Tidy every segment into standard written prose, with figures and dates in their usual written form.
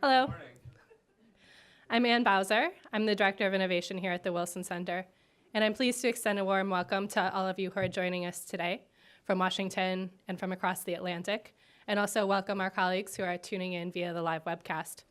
Hello. Good morning. I'm Ann Bowser. I'm the Director of Innovation here at the Wilson Center, and I'm pleased to extend a warm welcome to all of you who are joining us today from Washington and from across the Atlantic, and also welcome our colleagues who are tuning in via the live webcast.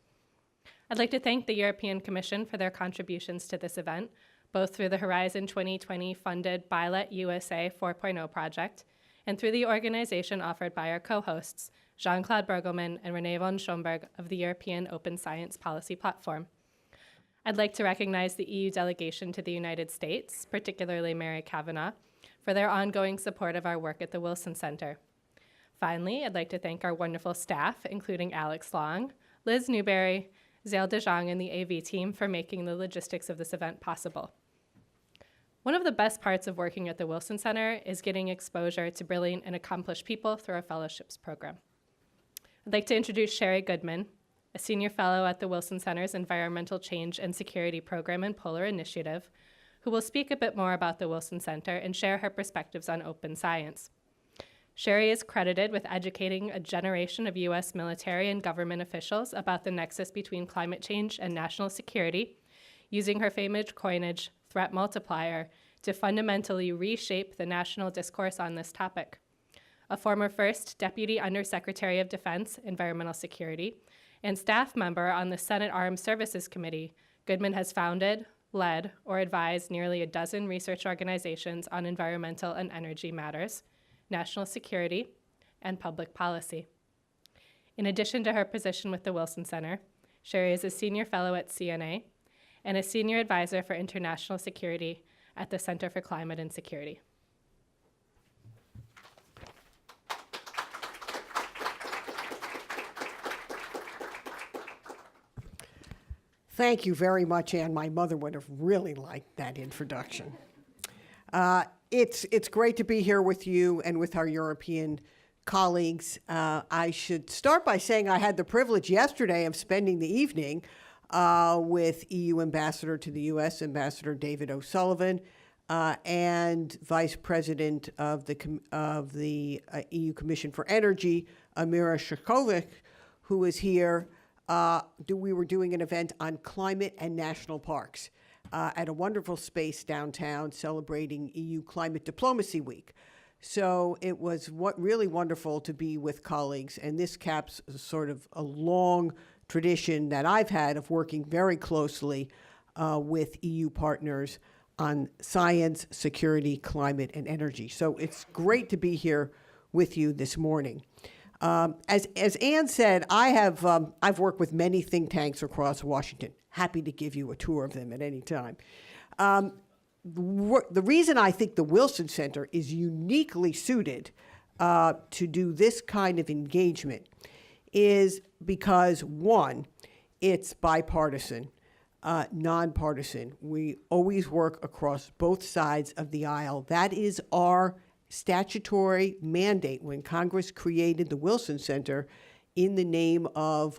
I'd like to thank the European Commission for their contributions to this event, both through the Horizon 2020 funded BILET USA 4.0 project and through the organization offered by our co-hosts, Jean-Claude Bergelmann and Renee von Schomburg of the European Open Science Policy Platform. I'd like to recognize the EU delegation to the United States, particularly Mary Kavanagh, for their ongoing support of our work at the Wilson Center. Finally, I'd like to thank our wonderful staff, including Alex Long, Liz Newberry, Zale DeJong, and the AV team for making the logistics of this event possible. One of the best parts of working at the Wilson Center is getting exposure to brilliant and accomplished people through our fellowships program. I'd like to introduce Sherry Goodman, a senior fellow at the Wilson Center's Environmental Change and Security Program and Polar Initiative, who will speak a bit more about the Wilson Center and share her perspectives on open science. Sherry is credited with educating a generation of US military and government officials about the nexus between climate change and national security, using her famous coinage, threat multiplier, to fundamentally reshape the national discourse on this topic. A former first Deputy Undersecretary of Defense, Environmental Security, and staff member on the Senate Armed Services Committee, Goodman has founded, led, or advised nearly a dozen research organizations on environmental and energy matters, national security, and public policy. In addition to her position with the Wilson Center, Sherry is a senior fellow at CNA and a senior advisor for international security at the Center for Climate and Security. Thank you very much, Ann. My mother would have really liked that introduction. It's great to be here with you and with our European colleagues. I should start by saying I had the privilege yesterday of spending the evening with EU Ambassador to the US, Ambassador David O'Sullivan, and Vice President of the EU Commission for Energy, Amira Shkovic, who is here. We were doing an event on climate and national parks at a wonderful space downtown celebrating EU Climate Diplomacy Week. So it was really wonderful to be with colleagues, and this caps sort of a long tradition that I've had of working very closely with EU partners on science, security, climate, and energy. So it's great to be here with you this morning. As Ann said, I've worked with many think tanks across Washington. Happy to give you a tour of them at any time. The reason I think the Wilson Center is uniquely suited to do this kind of engagement is because, one, it's bipartisan, nonpartisan. We always work across both sides of the aisle. That is our statutory mandate when Congress created the Wilson Center in the name of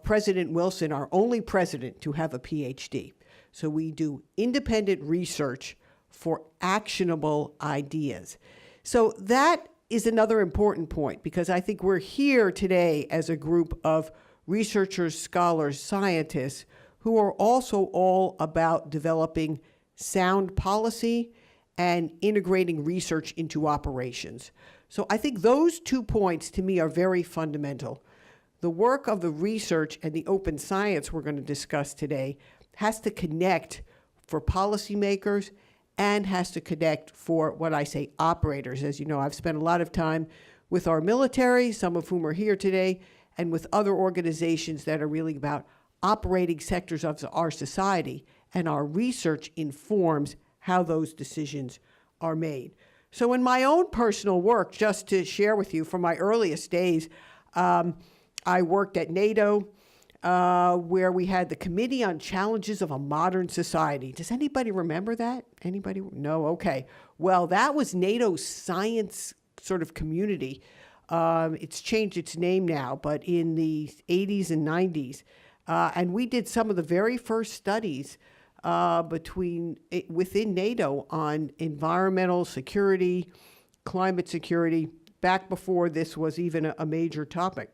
President Wilson, our only president to have a PhD. So we do independent research for actionable ideas. So that is another important point, because I think we're here today as a group of researchers, scholars, scientists who are also all about developing sound policy and integrating research into operations. So I think those 2 points to me are very fundamental. The work of the research and the open science we're going to discuss today has to connect for policymakers and has to connect for what I say operators. As you know, I've spent a lot of time with our military, some of whom are here today, and with other organizations that are really about operating sectors of our society, and our research informs how those decisions are made. So in my own personal work, just to share with you from my earliest days, I worked at NATO, where we had the Committee on Challenges of a Modern Society. Does anybody remember that? Anybody? No? Okay. Well, that was NATO's science sort of community. It's changed its name now, but in the 80s and 90s. And we did some of the very first studies within NATO on environmental security, climate security, back before this was even a major topic.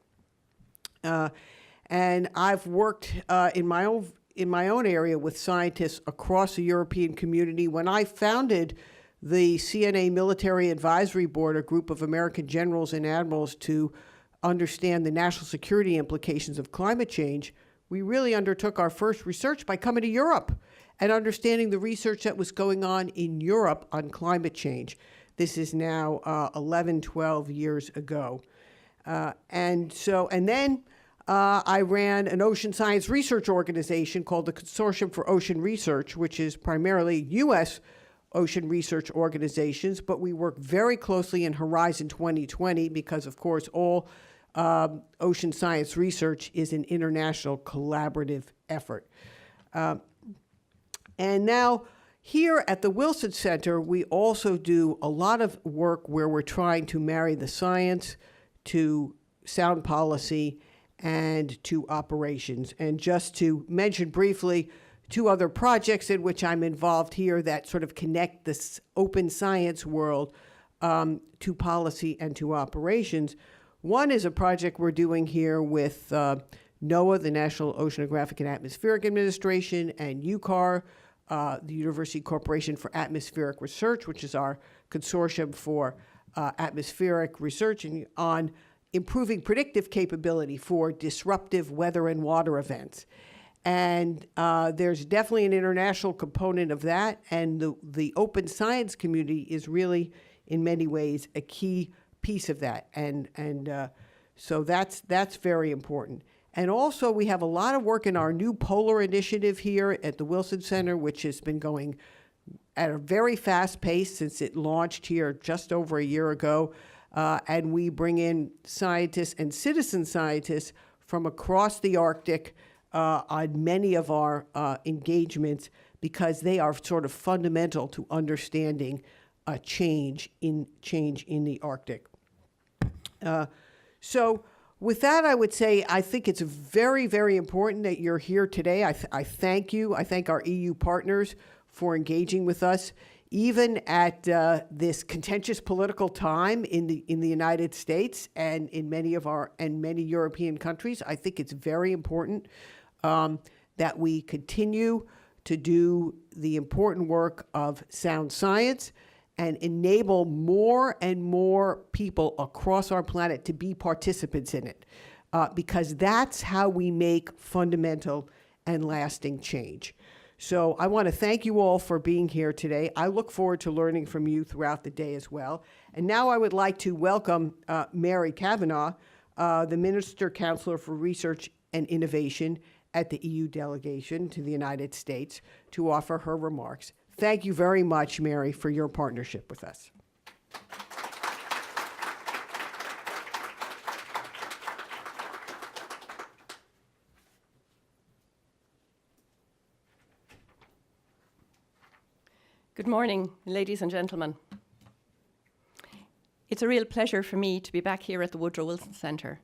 And I've worked in my own area with scientists across the European community. When I founded the CNA Military Advisory Board, a group of American generals and admirals to understand the national security implications of climate change, we really undertook our first research by coming to Europe and understanding the research that was going on in Europe on climate change. This is now 11, 12 years ago. And then I ran an ocean science research organization called the Consortium for Ocean Research, which is primarily U.S. ocean research organizations, but we work very closely in Horizon 2020 because, of course, all ocean science research is an international collaborative effort. And now, here at the Wilson Center, we also do a lot of work where we're trying to marry the science to sound policy and to operations. And just to mention briefly, 2 other projects in which I'm involved here that sort of connect this open science world to policy and to operations. One is a project we're doing here with NOAA, the National Oceanographic and Atmospheric Administration, and UCAR, the University Corporation for Atmospheric Research, which is our consortium for atmospheric research on improving predictive capability for disruptive weather and water events. And there's definitely an international component of that, and the open science community is really, in many ways, a key piece of that. And so that's very important. And also, we have a lot of work in our new Polar Initiative here at the Wilson Center, which has been going at a very fast pace since it launched here just over a year ago. And we bring in scientists and citizen scientists from across the Arctic on many of our engagements because they are sort of fundamental to understanding change in the Arctic. So with that, I would say I think it's very, very important that you're here today. I thank you. I thank our EU partners for engaging with us, even at this contentious political time in the United States and in many European countries. I think it's very important that we continue to do the important work of sound science and enable more and more people across our planet to be participants in it, because that's how we make fundamental and lasting change. So I want to thank you all for being here today. I look forward to learning from you throughout the day as well. And now I would like to welcome Mary Kavanagh, the Minister Counselor for Research and Innovation at the EU delegation to the United States, to offer her remarks. Thank you very much, Mary, for your partnership with us. Good morning, ladies and gentlemen. It's a real pleasure for me to be back here at the Woodrow Wilson Centre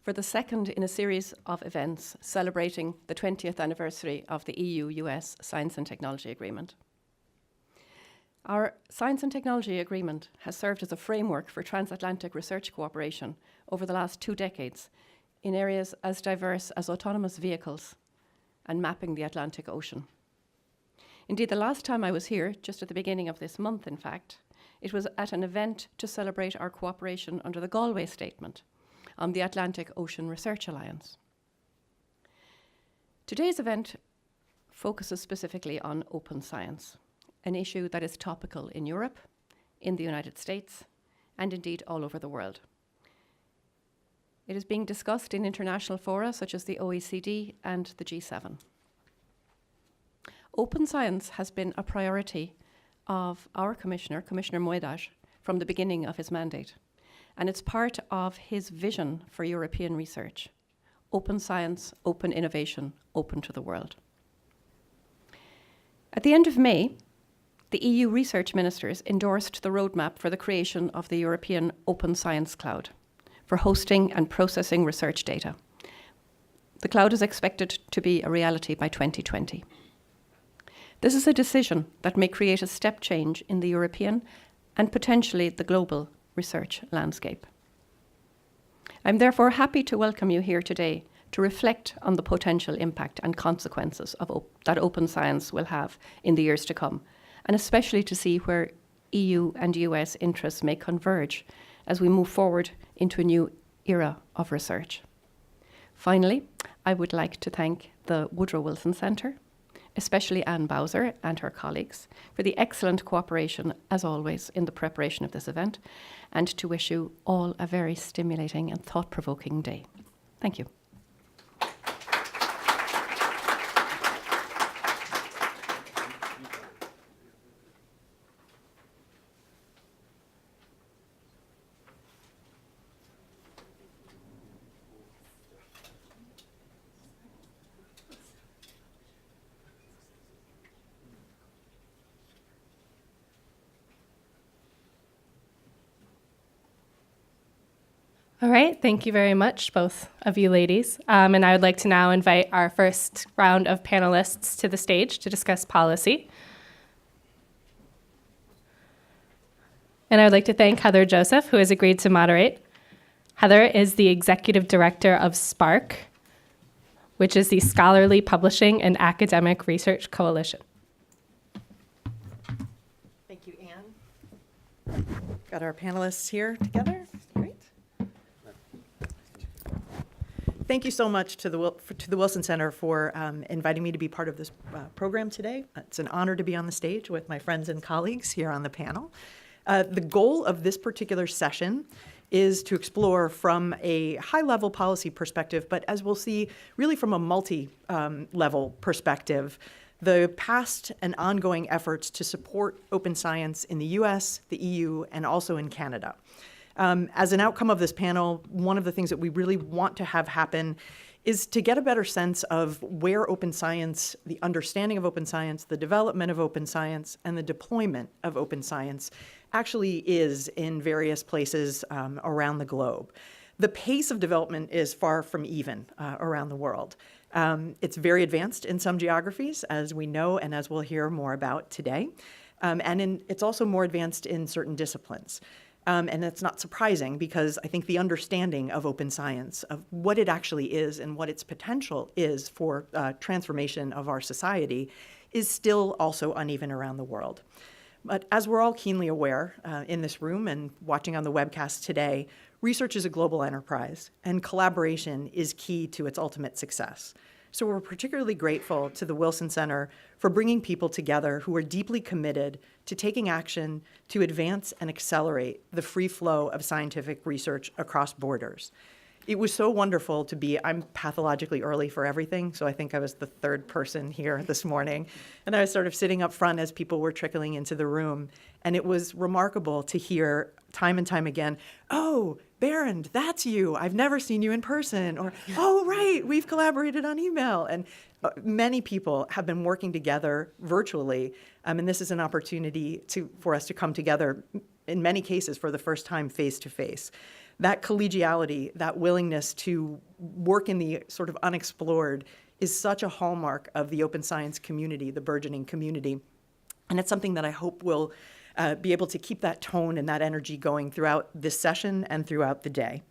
for the second in a series of events celebrating the 20th anniversary of the EU-US Science and Technology Agreement. Our Science and Technology Agreement has served as a framework for transatlantic research cooperation over the last 2 decades in areas as diverse as autonomous vehicles and mapping the Atlantic Ocean. Indeed, the last time I was here, just at the beginning of this month, in fact, it was at an event to celebrate our cooperation under the Galway Statement on the Atlantic Ocean Research Alliance. Today's event focuses specifically on open science, an issue that is topical in Europe, in the United States, and indeed all over the world. It is being discussed in international fora such as the OECD and the G7. Open science has been a priority of our Commissioner, Commissioner Moedas, from the beginning of his mandate. And it's part of his vision for European research. Open science, open innovation, open to the world. At the end of May, the EU research ministers endorsed the roadmap for the creation of the European Open Science Cloud for hosting and processing research data. The cloud is expected to be a reality by 2020. This is a decision that may create a step change in the European and potentially the global research landscape. I'm therefore happy to welcome you here today to reflect on the potential impact and consequences that open science will have in the years to come, and especially to see where EU and US interests may converge as we move forward into a new era of research. Finally, I would like to thank the Woodrow Wilson Centre, especially Anne Bowser and her colleagues, for the excellent cooperation, as always, in the preparation of this event, and to wish you all a very stimulating and thought-provoking day. Thank you. All right, thank you very much, both of you ladies. And I would like to now invite our first round of panelists to the stage to discuss policy. And I would like to thank Heather Joseph, who has agreed to moderate. Heather is the Executive Director of SPARC, which is the Scholarly Publishing and Academic Research Coalition. Thank you, Anne. Got our panelists here together. Great. Thank you so much to the Wilson Center for inviting me to be part of this program today. It's an honor to be on the stage with my friends and colleagues here on the panel. The goal of this particular session is to explore from a high-level policy perspective, but as we'll see, really from a multi-level perspective, the past and ongoing efforts to support open science in the US, the EU, and also in Canada. As an outcome of this panel, one of the things that we really want to have happen is to get a better sense of where open science, the understanding of open science, the development of open science, and the deployment of open science actually is in various places around the globe. The pace of development is far from even around the world. It's very advanced in some geographies, as we know and as we'll hear more about today. It's also more advanced in certain disciplines. And that's not surprising because I think the understanding of open science, of what it actually is and what its potential is for transformation of our society, is still also uneven around the world. But as we're all keenly aware in this room and watching on the webcast today, research is a global enterprise, and collaboration is key to its ultimate success. So we're particularly grateful to the Wilson Center for bringing people together who are deeply committed to taking action to advance and accelerate the free flow of scientific research across borders. It was so wonderful to be, I'm pathologically early for everything, so I think I was the third person here this morning. And I was sort of sitting up front as people were trickling into the room. And it was remarkable to hear time and time again, oh, Berend, that's you. I've never seen you in person. Or, oh, right, we've collaborated on email. And many people have been working together virtually. And this is an opportunity for us to come together, in many cases, for the first time face to face. That collegiality, that willingness to work in the sort of unexplored is such a hallmark of the open science community, the burgeoning community. And it's something that I hope will be able to keep that tone and that energy going throughout this session and throughout the day.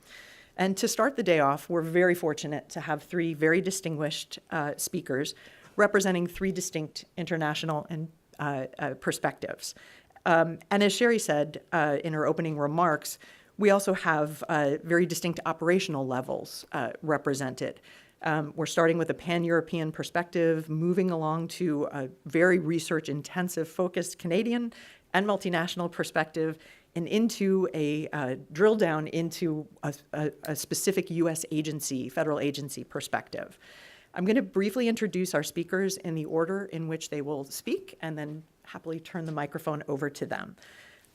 And to start the day off, we're very fortunate to have three very distinguished speakers representing three distinct international and perspectives. And as Sherry said in her opening remarks, we also have very distinct operational levels represented. We're starting with a pan-European perspective, moving along to a very research-intensive, focused Canadian and multinational perspective, and into a drill down into a specific U.S. agency, federal agency perspective. I'm going to briefly introduce our speakers in the order in which they will speak, and then happily turn the microphone over to them.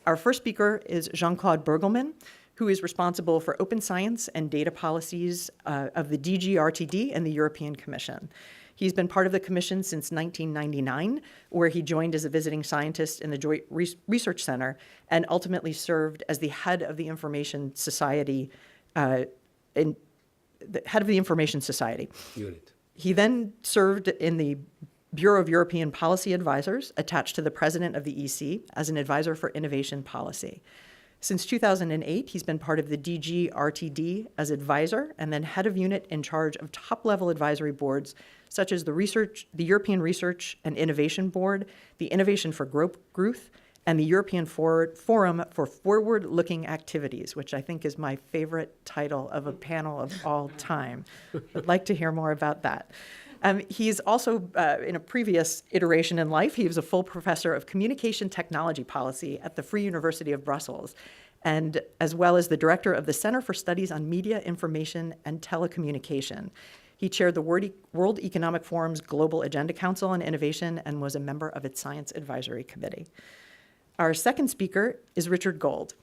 Our first speaker is Jean-Claude Bergelmann, who is responsible for open science and data policies of the DG RTD and the European Commission. He's been part of the Commission since 1999, where he joined as a visiting scientist in the Joint Research Center and ultimately served as the head of the Information Society, Unit. He then served in the Bureau of European Policy Advisors, attached to the president of the EC, as an advisor for innovation policy. Since 2008, he's been part of the DG RTD as advisor and then head of unit in charge of top-level advisory boards such as the European Research and Innovation Board, the Innovation for Growth, and the European Forum for Forward-Looking Activities, which I think is my favorite title of a panel of all time. I'd like to hear more about that. He's also, in a previous iteration in life, he was a full professor of communication technology policy at the Free University of Brussels, and as well as the director of the Center for Studies on Media, Information, and Telecommunication. He chaired the World Economic Forum's Global Agenda Council on Innovation and was a member of its Science Advisory Committee. Our second speaker is Richard Gold.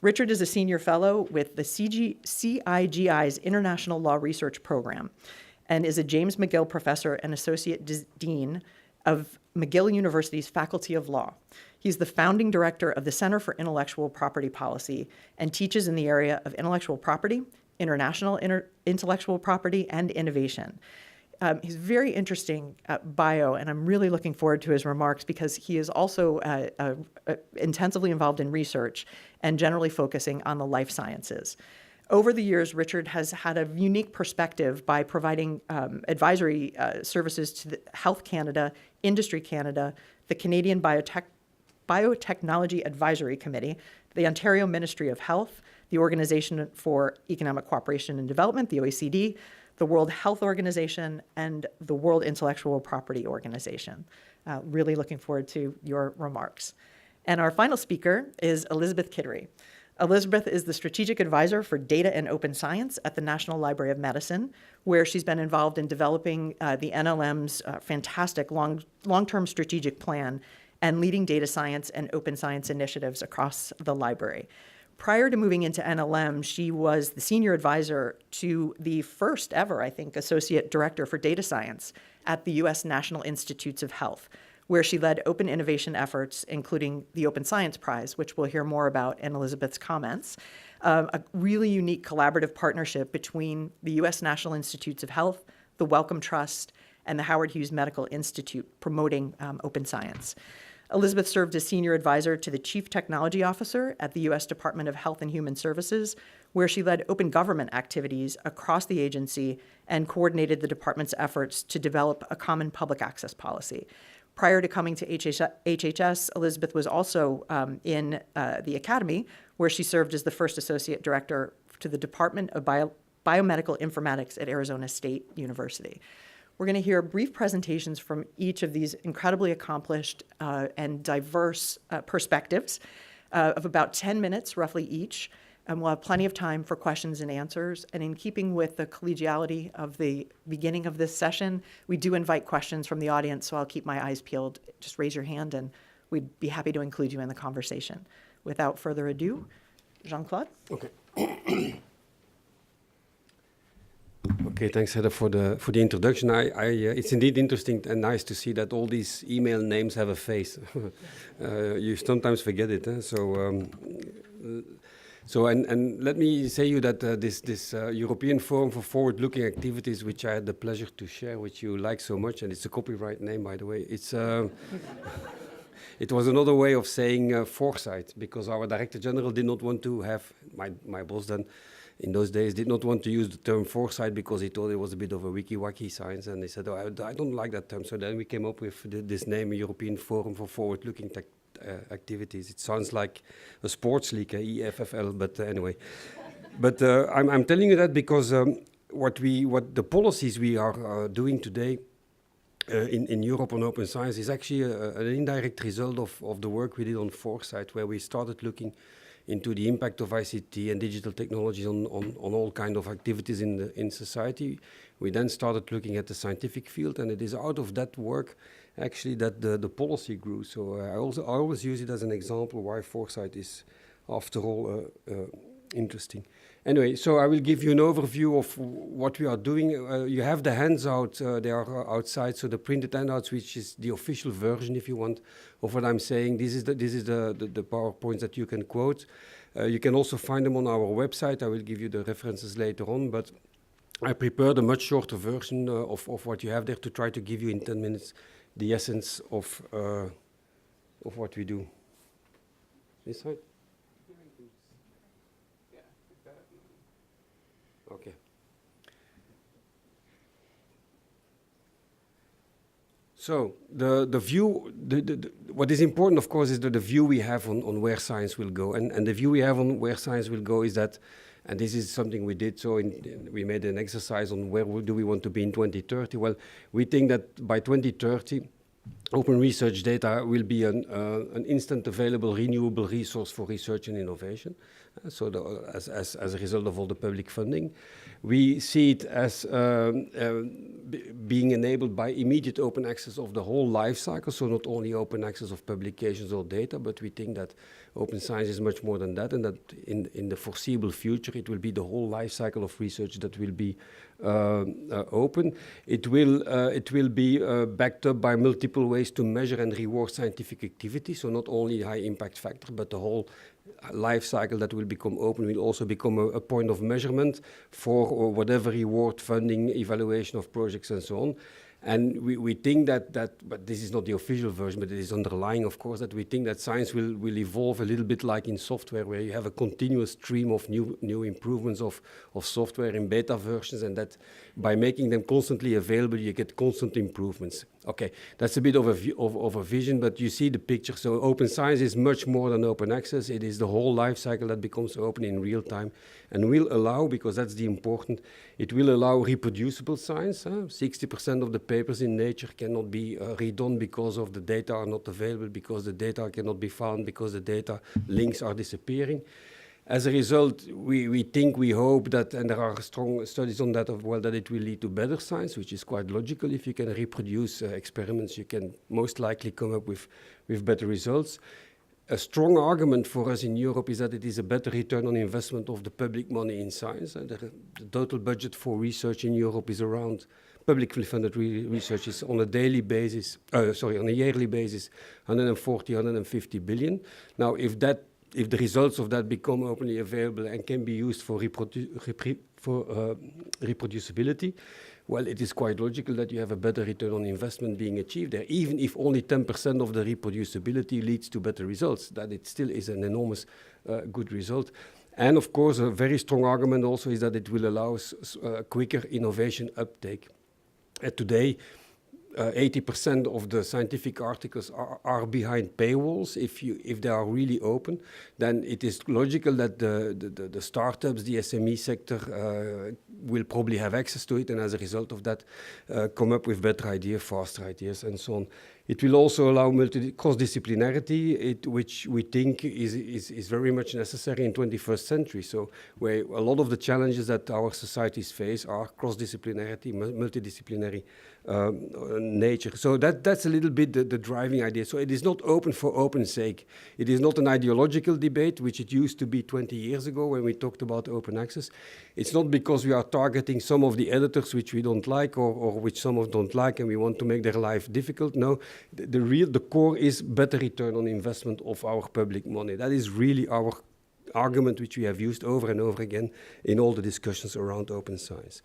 Richard is a senior fellow with the CIGI's International Law Research Program and is a James McGill Professor and Associate Dean of McGill University's Faculty of Law. He's the founding director of the Center for Intellectual Property Policy and teaches in the area of intellectual property, international intellectual property, and innovation. He's very interesting bio, and I'm really looking forward to his remarks because he is also intensively involved in research and generally focusing on the life sciences. Over the years, Richard has had a unique perspective by providing advisory services to the Health Canada, Industry Canada, the Canadian Biotechnology Advisory Committee, the Ontario Ministry of Health, the Organization for Economic Cooperation and Development, the OECD, the World Health Organization, and the World Intellectual Property Organization. Really looking forward to your remarks. And our final speaker is Elizabeth Kittery. Elizabeth is the strategic advisor for data and open science at the National Library of Medicine, where she's been involved in developing the NLM's fantastic long-term strategic plan and leading data science and open science initiatives across the library. Prior to moving into NLM, she was the senior advisor to the first ever, I think, associate director for data science at the U.S. National Institutes of Health, where she led open innovation efforts, including the Open Science Prize, which we'll hear more about in Elizabeth's comments, a really unique collaborative partnership between the U.S. National Institutes of Health, the Wellcome Trust, and the Howard Hughes Medical Institute, promoting open science. Elizabeth served as senior advisor to the Chief Technology Officer at the U.S. Department of Health and Human Services, where she led open government activities across the agency and coordinated the department's efforts to develop a common public access policy. Prior to coming to HHS, Elizabeth was also in the Academy, where she served as the first associate director to the Department of Biomedical Informatics at Arizona State University. We're going to hear brief presentations from each of these incredibly accomplished and diverse perspectives of about 10 minutes, roughly each. And we'll have plenty of time for questions and answers. And in keeping with the collegiality of the beginning of this session, we do invite questions from the audience, so I'll keep my eyes peeled. Just raise your hand, and we'd be happy to include you in the conversation. Without further ado, Jean-Claude. Okay. Okay, thanks, Heather, for the introduction. It's indeed interesting and nice to see that all these email names have a face. You sometimes forget it. And let me say you that this European Forum for Forward-Looking Activities, which I had the pleasure to share, which you like so much, and it's a copyright name, by the way. It's it was another way of saying foresight, because our Director General did not want to have, my boss then, in those days, did not want to use the term foresight because he thought it was a bit of a wiki-wacky science, and he said, oh, I don't like that term. So then we came up with this name, European Forum for Forward-Looking Activities. It sounds like a sports league, EFFL, but anyway. But I'm telling you that because what the policies we are doing today in Europe on open science is actually an indirect result of the work we did on foresight, where we started looking into the impact of ICT and digital technologies on all kind of activities in society. We then started looking at the scientific field, and it is out of that work actually that the policy grew. So I always use it as an example why foresight is, after all, interesting. Anyway, so I will give you an overview of what we are doing. You have the handout, they are outside, so the printed handouts, which is the official version, if you want, of what I'm saying. This is the PowerPoints that you can quote. You can also find them on our website. I will give you the references later on, but I prepared a much shorter version of what you have there to try to give you in 10 minutes the essence of what we do. This side? Okay. So the view, what is important, of course, is the view we have on where science will go. And the view we have on where science will go is that, and this is something we did, so we made an exercise on where do we want to be in 2030. Well, we think that by 2030, open research data will be an instant available renewable resource for research and innovation. As a result of all the public funding. We see it as being enabled by immediate open access of the whole life cycle, so not only open access of publications or data, but we think that open science is much more than that, and that in the foreseeable future it will be the whole life cycle of research that will be open. It will be backed up by multiple ways to measure and reward scientific activity, so not only high impact factor, but the whole life cycle that will become open will also become a point of measurement for whatever reward, funding, evaluation of projects and so on. And we think that, but this is not the official version, but it is underlying, of course, that we think that science will evolve a little bit like in software, where you have a continuous stream of new improvements of software in beta versions, and that by making them constantly available, you get constant improvements. Okay, that's a bit of a vision, but you see the picture. So open science is much more than open access. It is the whole life cycle that becomes open in real time and will allow, because that's the important, it will allow reproducible science. 60% of the papers in Nature cannot be redone because of the data are not available, because the data cannot be found, because the data links are disappearing. As a result, we hope that, and there are strong studies on that as well, that it will lead to better science, which is quite logical. If you can reproduce experiments, you can most likely come up with better results. A strong argument for us in Europe is that it is a better return on investment of the public money in science. The total budget for research in Europe is around, publicly funded research is on a yearly basis, 140, 150 billion. Now, if the results of that become openly available and can be used for reproducibility, well, it is quite logical that you have a better return on investment being achieved there, even if only 10% of the reproducibility leads to better results, that it still is an enormous good result. And of course, a very strong argument also is that it will allow quicker innovation uptake. Today, 80% of the scientific articles are behind paywalls. If they are really open, then it is logical that the startups, the SME sector will probably have access to it, and as a result of that, come up with better ideas, faster ideas, and so on. It will also allow cross-disciplinarity, which we think is very much necessary in 21st century. So where a lot of the challenges that our societies face are cross-disciplinarity, multidisciplinary nature. So that's a little bit the driving idea. So it is not open for open's sake. It is not an ideological debate, which it used to be 20 years ago when we talked about open access. It's not because we are targeting some of the editors which we don't like or which some of don't like and we want to make their life difficult. No, the core is better return on investment of our public money. That is really our argument which we have used over and over again in all the discussions around open science.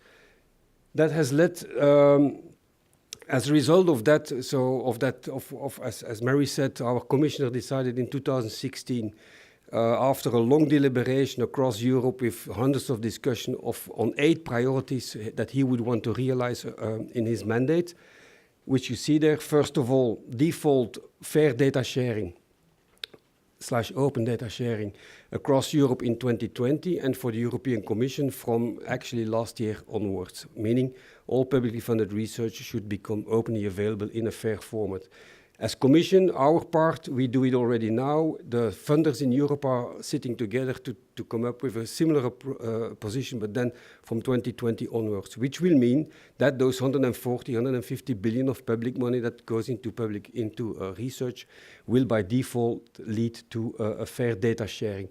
That has led, as a result of that, as Mary said, our commissioner decided in 2016, after a long deliberation across Europe with hundreds of discussions on 8 priorities that he would want to realize in his mandate, which you see there. First of all, default fair data sharing / open data sharing across Europe in 2020, and for the European Commission from actually last year onwards, meaning all publicly funded research should become openly available in a fair format. As Commission, our part, we do it already now. The funders in Europe are sitting together to come up with a similar position, but then from 2020 onwards, which will mean that those 140, 150 billion of public money that goes into research will by default lead to a fair data sharing.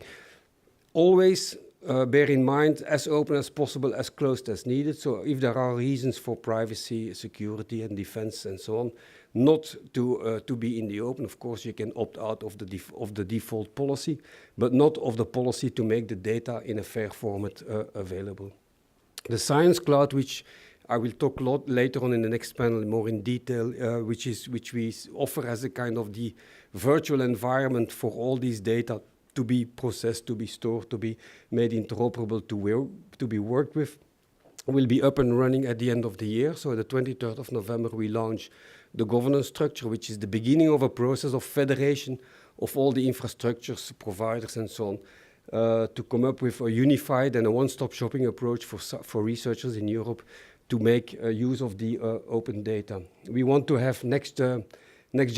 Always bear in mind, as open as possible, as closed as needed. So if there are reasons for privacy, security and defense and so on, not to be in the open. Of course, you can opt out of the default policy, but not of the policy to make the data in a fair format available. The Science Cloud, which I will talk a lot later on in the next panel more in detail, which we offer as a kind of the virtual environment for all these data to be processed, to be stored, to be made interoperable, to be worked with, will be up and running at the end of the year. So the 23rd of November, we launch the governance structure, which is the beginning of a process of federation of all the infrastructures, providers, and so on, to come up with a unified and a one-stop shopping approach for researchers in Europe to make use of the open data. We want to have next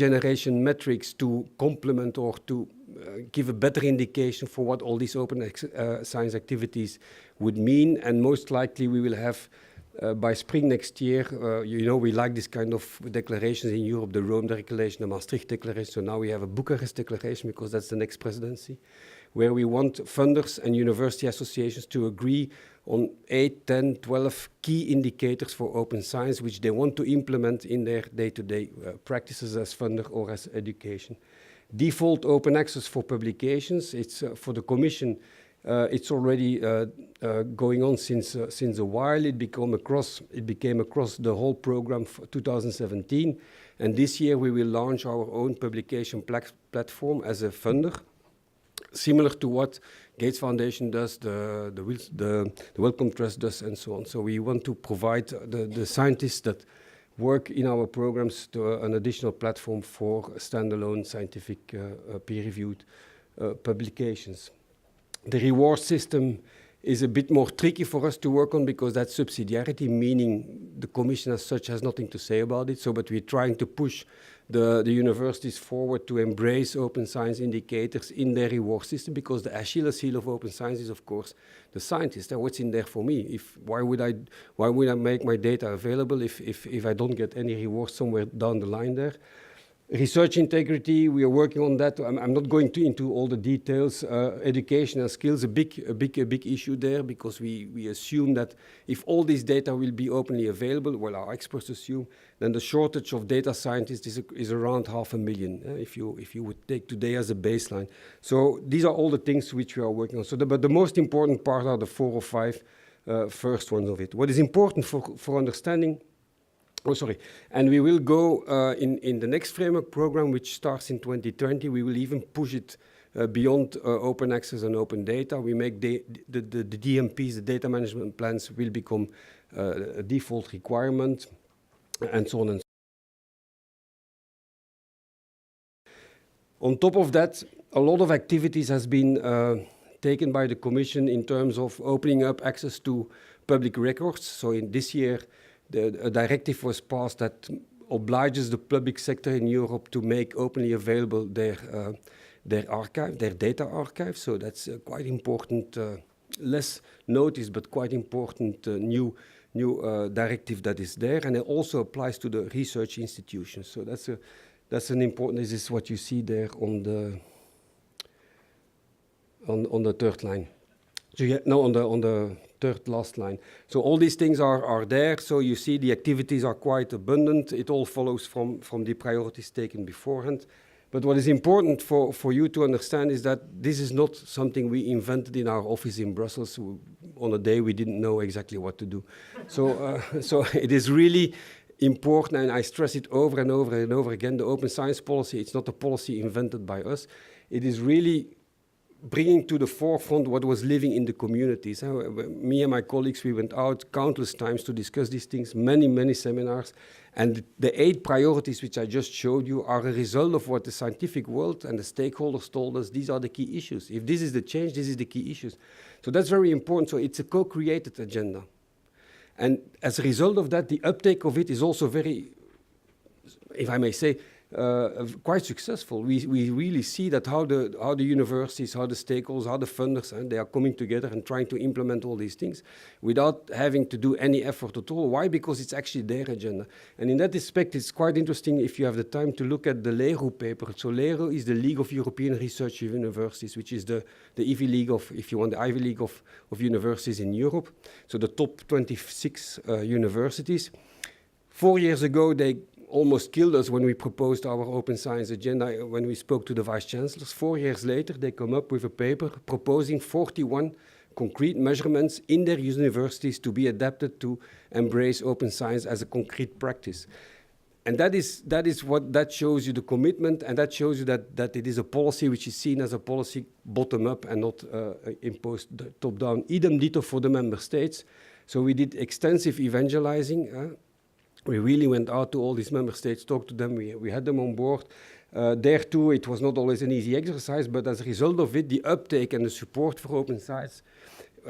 generation metrics to complement or to give a better indication for what all these open science activities would mean, and most likely we will have by spring next year, we like this kind of declarations in Europe, the Rome Declaration, the Maastricht Declaration, so now we have a Bucharest Declaration because that's the next presidency, where we want funders and university associations to agree on 8, 10, 12 key indicators for open science, which they want to implement in their day-to-day practices as funder or as education. Default open access for publications, it's for the Commission, it's already going on since a while. It became across the whole program for 2017, and this year we will launch our own publication platform as a funder, similar to what Gates Foundation does, the Wellcome Trust does, and so on. So we want to provide the scientists that work in our programs to an additional platform for standalone scientific peer-reviewed publications. The reward system is a bit more tricky for us to work on because that's subsidiarity, meaning the Commission as such has nothing to say about it. So, but we're trying to push the universities forward to embrace open science indicators in their reward system, because the Achilles heel of open science is, of course, the scientist. And what's in there for me? Why would I make my data available if I don't get any reward somewhere down the line there? Research integrity, we are working on that. I'm not going into all the details. Education and skills, a big issue there, because we assume that if all this data will be openly available, well, our experts assume, then the shortage of data scientists is around 500,000, if you would take today as a baseline. So these are all the things which we are working on. So but the most important part are the 4 or 5 first ones of it. What is important for understanding. And we will go in the next framework program, which starts in 2020. We will even push it beyond open access and open data. We make the DMPs, the data management plans, will become a default requirement, and so on and so on. On top of that, a lot of activities has been taken by the Commission in terms of opening up access to public records. So in this year, a directive was passed that obliges the public sector in Europe to make openly available their archive, their data archive. So that's quite important, less noticed, but quite important new directive that is there, and it also applies to the research institutions. So that's an important. This is what you see there on the third line. So on the third last line. So all these things are there. So you see the activities are quite abundant. It all follows from the priorities taken beforehand. But what is important for you to understand is that this is not something we invented in our office in Brussels. On a day we didn't know exactly what to do. So it is really important, and I stress it over and over and over again, the open science policy, it's not a policy invented by us. It is really bringing to the forefront what was living in the communities. Me and my colleagues, we went out countless times to discuss these things, many seminars, and the 8 priorities which I just showed you are a result of what the scientific world and the stakeholders told us. These are the key issues. If this is the change, this is the key issues. So that's very important. So it's a co-created agenda. And as a result of that, the uptake of it is also very, if I may say, quite successful. We really see that how the universities, how the stakeholders, how the funders, and they are coming together and trying to implement all these things without having to do any effort at all. Why? Because it's actually their agenda. And in that respect, it's quite interesting if you have the time to look at the LERU paper. So LERU is the League of European Research Universities, which is the Ivy League of, if you want, the Ivy League of universities in Europe. So the top 26 universities. 4 years ago, they almost killed us when we proposed our open science agenda, when we spoke to the vice chancellors. 4 years later, they come up with a paper proposing 41 concrete measurements in their universities to be adapted to embrace open science as a concrete practice. And that shows you the commitment, and that shows you that it is a policy which is seen as a policy bottom-up and not imposed top-down. Idem dito for the member states. So we did extensive evangelizing. We really went out to all these member states, talked to them, we had them on board. There too, it was not always an easy exercise, but as a result of it, the uptake and the support for open science,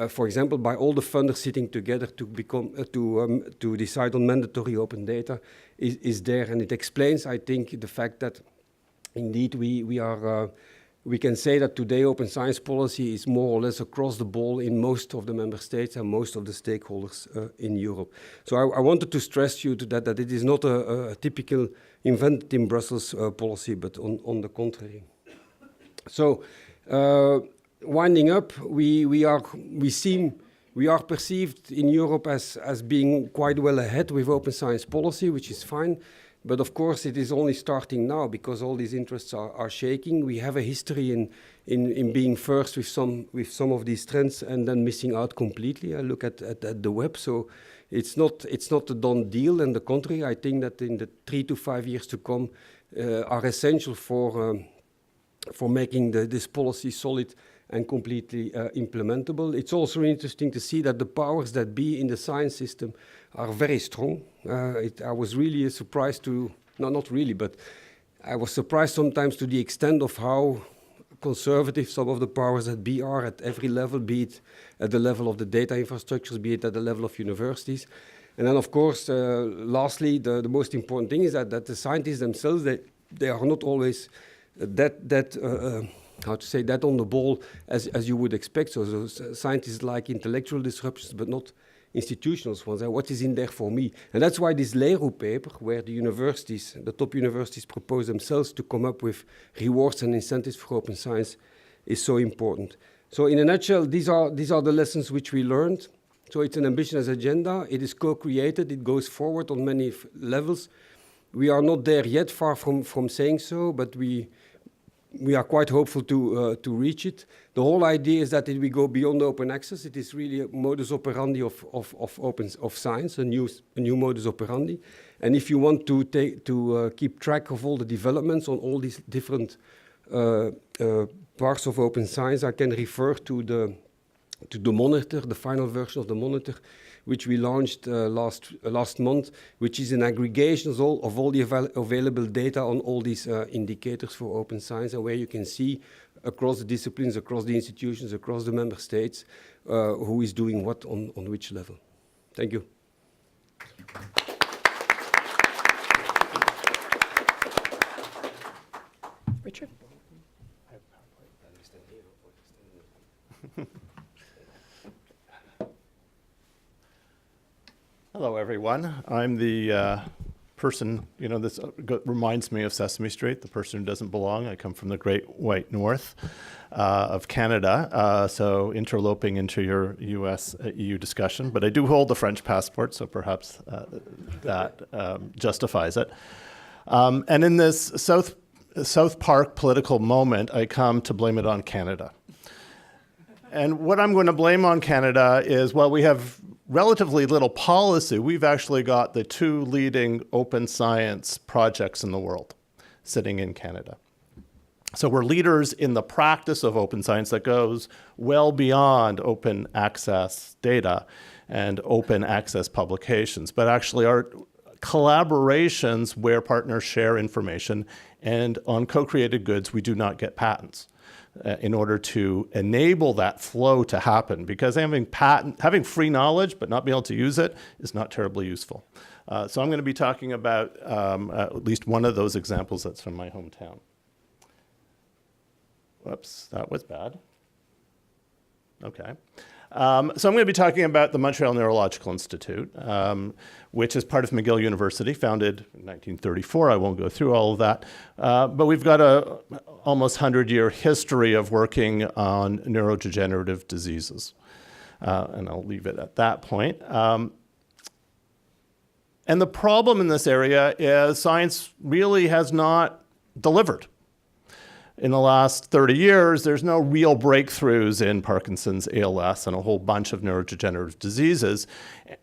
for example, by all the funders sitting together to decide on mandatory open data, is there, and it explains, I think, the fact that indeed we can say that today open science policy is more or less across the ball in most of the member states and most of the stakeholders in Europe. So I wanted to stress you to that it is not a typical invented in Brussels policy, but on the contrary. So winding up, we are perceived in Europe as being quite well ahead with open science policy, which is fine. But of course, it is only starting now because all these interests are shaking. We have a history in being first with some of these trends and then missing out completely. I look at the web, so it's not a done deal. On the contrary, I think that in the 3 to 5 years to come are essential for making this policy solid and completely implementable. It's also interesting to see that the powers that be in the science system are very strong. I was really surprised not really, but I was surprised sometimes to the extent of how conservative some of the powers that be are at every level, be it at the level of the data infrastructures, be it at the level of universities. And then, of course, lastly, the most important thing is that the scientists themselves, they are not always that on the ball as you would expect. So scientists like intellectual disruptions, but not institutional ones. What is in there for me? And that's why this LERU paper, where the top universities propose themselves to come up with rewards and incentives for open science, is so important. So in a nutshell, these are the lessons which we learned. So it's an ambitious agenda. It is co-created. It goes forward on many levels. We are not there yet, far from saying so, but we are quite hopeful to reach it. The whole idea is that we go beyond open access. It is really a modus operandi of science, a new modus operandi. And if you want to keep track of all the developments on all these different parts of open science, I can refer to the monitor, the final version of the monitor, which we launched last month, which is an aggregation of all the available data on all these indicators for open science, and where you can see across the disciplines, across the institutions, across the member states, who is doing what on which level. Thank you. Richard? Hello, everyone. I'm the person, this reminds me of Sesame Street, the person who doesn't belong. I come from the Great White North of Canada, so interloping into your US-EU discussion. But I do hold a French passport, so perhaps that justifies it. And in this South Park political moment, I come to blame it on Canada. And what I'm going to blame on Canada is, well, we have relatively little policy. We've actually got the 2 leading open science projects in the world sitting in Canada. So we're leaders in the practice of open science that goes well beyond open access data and open access publications, but actually are collaborations where partners share information, and on co-created goods, we do not get patents. In order to enable that flow to happen, because having free knowledge but not being able to use it is not terribly useful. So I'm going to be talking about at least one of those examples that's from my hometown. Whoops, that was bad. Okay. So I'm going to be talking about the Montreal Neurological Institute, which is part of McGill University, founded in 1934. I won't go through all of that. But we've got a almost 100-year history of working on neurodegenerative diseases. And I'll leave it at that point. And the problem in this area is science really has not delivered. in the last 30 years, there's no real breakthroughs in Parkinson's, ALS, and a whole bunch of neurodegenerative diseases,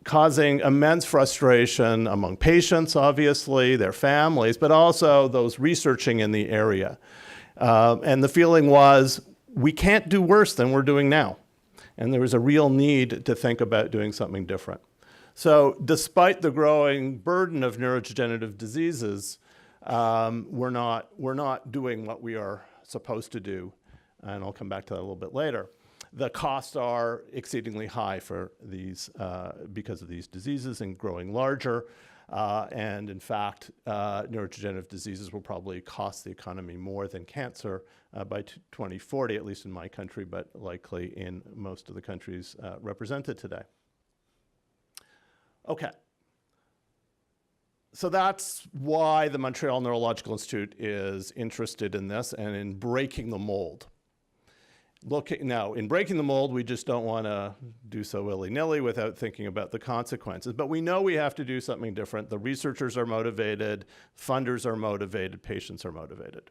causing immense frustration among patients, obviously, their families, but also those researching in the area. And the feeling was, we can't do worse than we're doing now. And there was a real need to think about doing something different. So despite the growing burden of neurodegenerative diseases, we're not doing what we are supposed to do, and I'll come back to that a little bit later. The costs are exceedingly high for these because of these diseases and growing larger. And in fact, neurodegenerative diseases will probably cost the economy more than cancer by 2040, at least in my country, but likely in most of the countries represented today. Okay. So that's why the Montreal Neurological Institute is interested in this and in breaking the mold. Now, in breaking the mold, we just don't want to do so willy-nilly without thinking about the consequences. But we know we have to do something different. The researchers are motivated, funders are motivated, patients are motivated.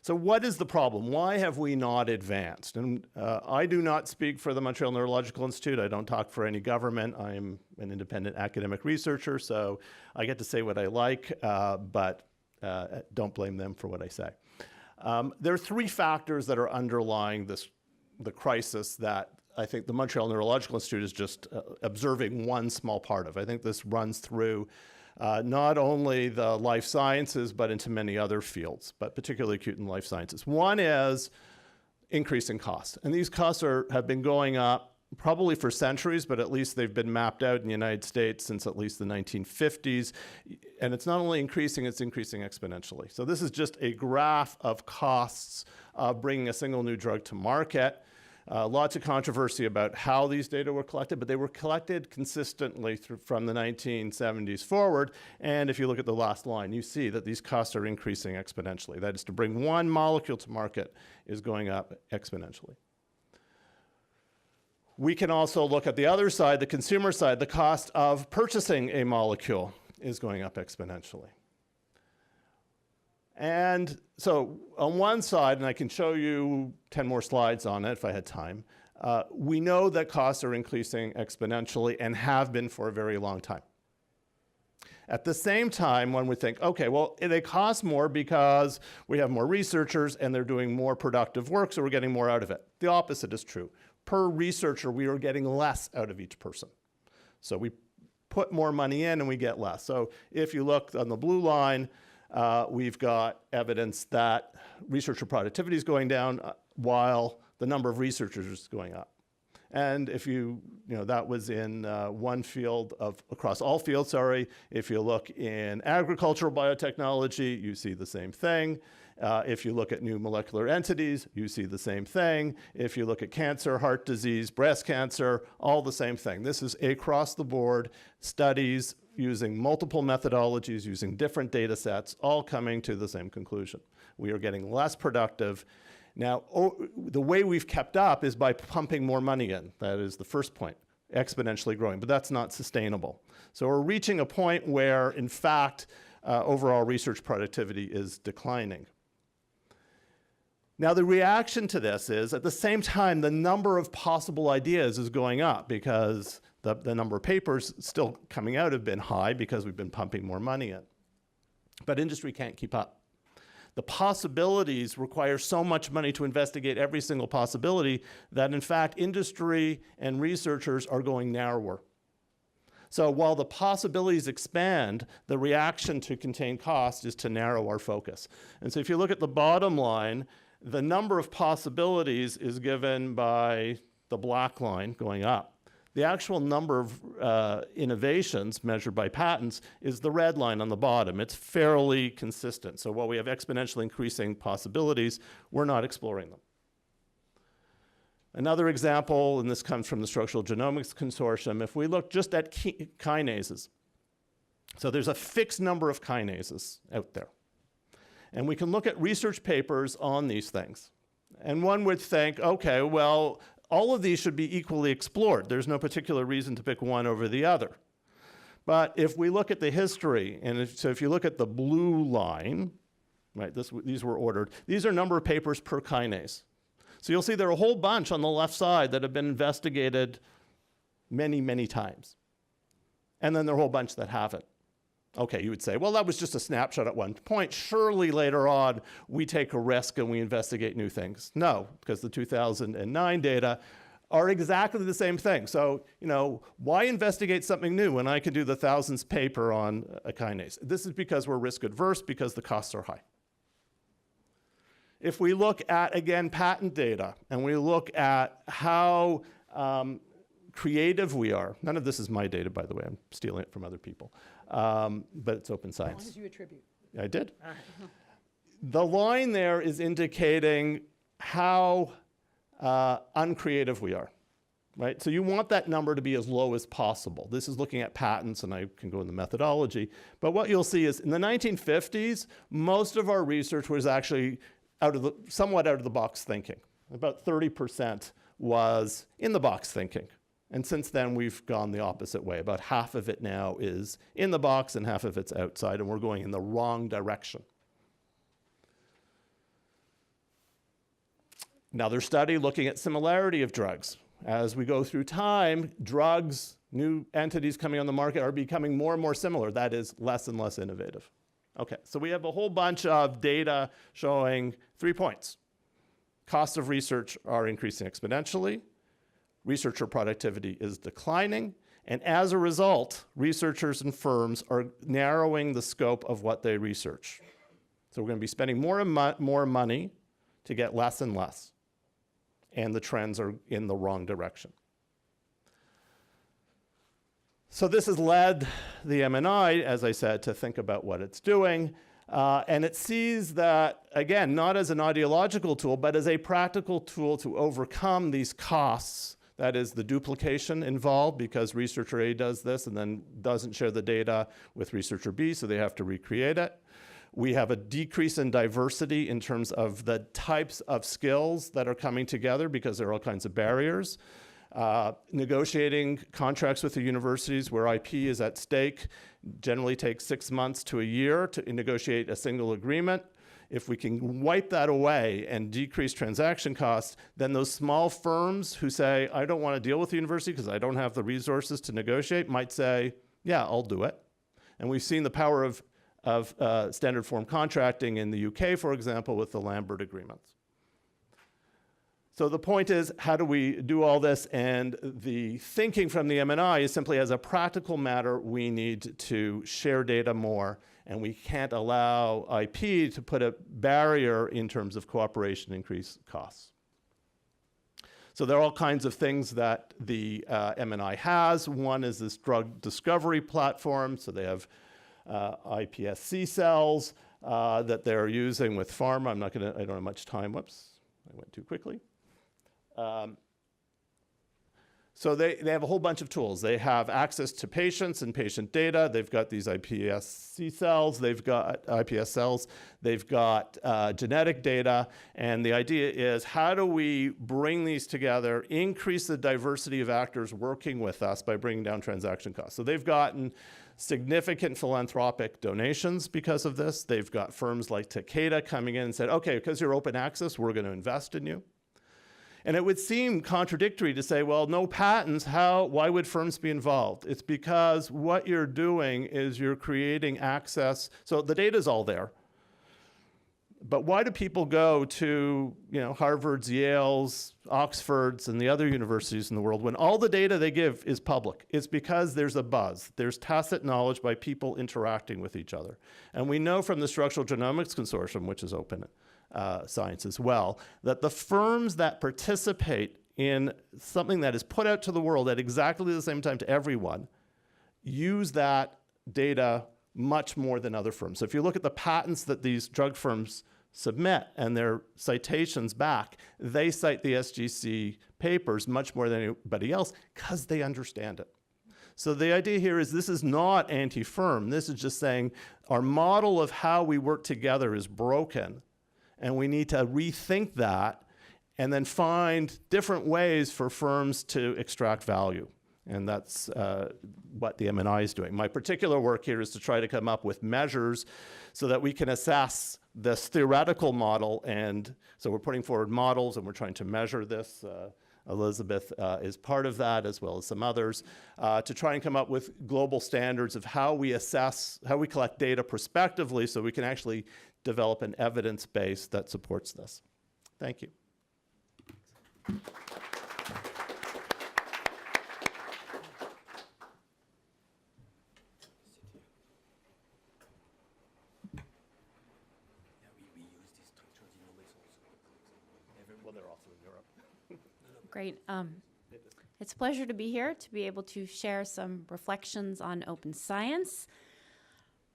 So what is the problem? Why have we not advanced? And I do not speak for the Montreal Neurological Institute. I don't talk for any government. I'm an independent academic researcher, so I get to say what I like, but don't blame them for what I say. There are three factors that are underlying the crisis that I think the Montreal Neurological Institute is just observing one small part of. I think this runs through not only the life sciences, but into many other fields, but particularly acute and life sciences. One is increasing costs. And these costs have been going up probably for centuries, but at least they've been mapped out in the United States since at least the 1950s. And it's not only increasing, it's increasing exponentially. So this is just a graph of costs of bringing a single new drug to market. Lots of controversy about how these data were collected, but they were collected consistently from the 1970s forward. And if you look at the last line, you see that these costs are increasing exponentially. That is, to bring one molecule to market is going up exponentially. We can also look at the other side, the consumer side. The cost of purchasing a molecule is going up exponentially. And so on one side, and I can show you 10 more slides on it if I had time, we know that costs are increasing exponentially and have been for a very long time. At the same time, one would think, okay, well, they cost more because we have more researchers and they're doing more productive work, so we're getting more out of it. The opposite is true. Per researcher, we are getting less out of each person. So we put more money in and we get less. So if you look on the blue line, we've got evidence that researcher productivity is going down while the number of researchers is going up. And if that was in one field across all fields, sorry. If you look in agricultural biotechnology, you see the same thing. If you look at new molecular entities, you see the same thing. If you look at cancer, heart disease, breast cancer, all the same thing. This is across the board studies using multiple methodologies, using different data sets, all coming to the same conclusion. We are getting less productive. Now, the way we've kept up is by pumping more money in. That is the first point, exponentially growing, but that's not sustainable. So we're reaching a point where, in fact, overall research productivity is declining. Now, the reaction to this is, at the same time, the number of possible ideas is going up because the number of papers still coming out have been high because we've been pumping more money in. But industry can't keep up. The possibilities require so much money to investigate every single possibility that, in fact, industry and researchers are going narrower. So while the possibilities expand, the reaction to contain cost is to narrow our focus. And so if you look at the bottom line, the number of possibilities is given by the black line going up. The actual number of innovations measured by patents is the red line on the bottom. It's fairly consistent. So while we have exponentially increasing possibilities, we're not exploring them. Another example, and this comes from the Structural Genomics Consortium, if we look just at kinases. So there's a fixed number of kinases out there. And we can look at research papers on these things. And one would think, okay, well, all of these should be equally explored. There's no particular reason to pick one over the other. But if we look at the history, and if you look at the blue line, right? These were ordered. These are number of papers per kinase. So you'll see there are a whole bunch on the left side that have been investigated many, many times. And then there are a whole bunch that haven't. Okay, you would say, well, that was just a snapshot at one point. Surely later on, we take a risk and we investigate new things. No, because the 2009 data are exactly the same thing. So, why investigate something new when I can do the thousandth paper on a kinase? This is because we're risk adverse, because the costs are high. If we look at, again, patent data, and we look at how creative we are, none of this is my data, by the way, I'm stealing it from other people, but it's open science. As long as you attribute. I did. The line there is indicating how uncreative we are, right? So you want that number to be as low as possible. This is looking at patents, and I can go in the methodology. But what you'll see is in the 1950s, most of our research was actually somewhat out of the box thinking. About 30% was in the box thinking. And since then, we've gone the opposite way. About half of it now is in the box and half of it's outside, and we're going in the wrong direction. Another study looking at similarity of drugs. As we go through time, drugs, new entities coming on the market are becoming more and more similar. That is less and less innovative. Okay, so we have a whole bunch of data showing 3 points. Costs of research are increasing exponentially. Researcher productivity is declining. And as a result, researchers and firms are narrowing the scope of what they research. So we're going to be spending more and more money to get less and less. And the trends are in the wrong direction. So this has led the MNI, as I said, to think about what it's doing. And it sees that, again, not as an ideological tool, but as a practical tool to overcome these costs. That is the duplication involved, because researcher A does this and then doesn't share the data with researcher B, so they have to recreate it. We have a decrease in diversity in terms of the types of skills that are coming together, because there are all kinds of barriers. Negotiating contracts with the universities where IP is at stake generally takes 6 months to a year to negotiate a single agreement. If we can wipe that away and decrease transaction costs, then those small firms who say, I don't want to deal with the university because I don't have the resources to negotiate, might say, yeah, I'll do it. And we've seen the power of standard form contracting in the UK, for example, with the Lambert agreements. So the point is, how do we do all this? And the thinking from the MNI is simply, as a practical matter, we need to share data more, and we can't allow IP to put a barrier in terms of cooperation, increase costs. So there are all kinds of things that the MNI has. One is this drug discovery platform. So they have iPSC cells that they're using with pharma. I don't have much time. Whoops, I went too quickly. So they have a whole bunch of tools. They have access to patients and patient data. They've got these iPSC cells. They've got IPS cells. They've got genetic data. And the idea is, how do we bring these together, increase the diversity of actors working with us by bringing down transaction costs? So they've gotten significant philanthropic donations because of this. They've got firms like Takeda coming in and said, okay, because you're open access, we're going to invest in you. And it would seem contradictory to say, well, no patents, why would firms be involved? It's because what you're doing is you're creating access. So the data's all there. But why do people go to Harvard's, Yale's, Oxford's, and the other universities in the world when all the data they give is public? It's because there's a buzz. There's tacit knowledge by people interacting with each other. And we know from the Structural Genomics Consortium, which is open science as well, that the firms that participate in something that is put out to the world at exactly the same time to everyone use that data much more than other firms. So if you look at the patents that these drug firms submit and their citations back, they cite the SGC papers much more than anybody else because they understand it. So the idea here is, this is not anti-firm. This is just saying our model of how we work together is broken, and we need to rethink that and then find different ways for firms to extract value. And that's what the MNI is doing. My particular work here is to try to come up with measures so that we can assess this theoretical model, and so we're putting forward models and we're trying to measure this. Elizabeth is part of that, as well as some others, to try and come up with global standards of how we assess, how we collect data prospectively so we can actually develop an evidence base that supports this. Thank you. Well, they're also in Europe. Great. It's a pleasure to be here to be able to share some reflections on open science.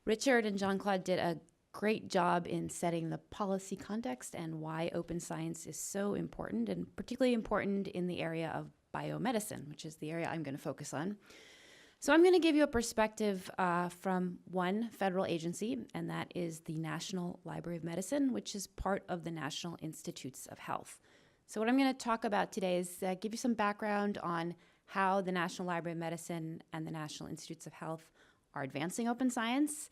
Richard and Jean-Claude did a great job in setting the policy context and why open science is so important, and particularly important in the area of biomedicine, which is the area I'm going to focus on. So I'm going to give you a perspective from one federal agency, and that is the National Library of Medicine, which is part of the National Institutes of Health. So what I'm going to talk about today is give you some background on how the National Library of Medicine and the National Institutes of Health are advancing open science.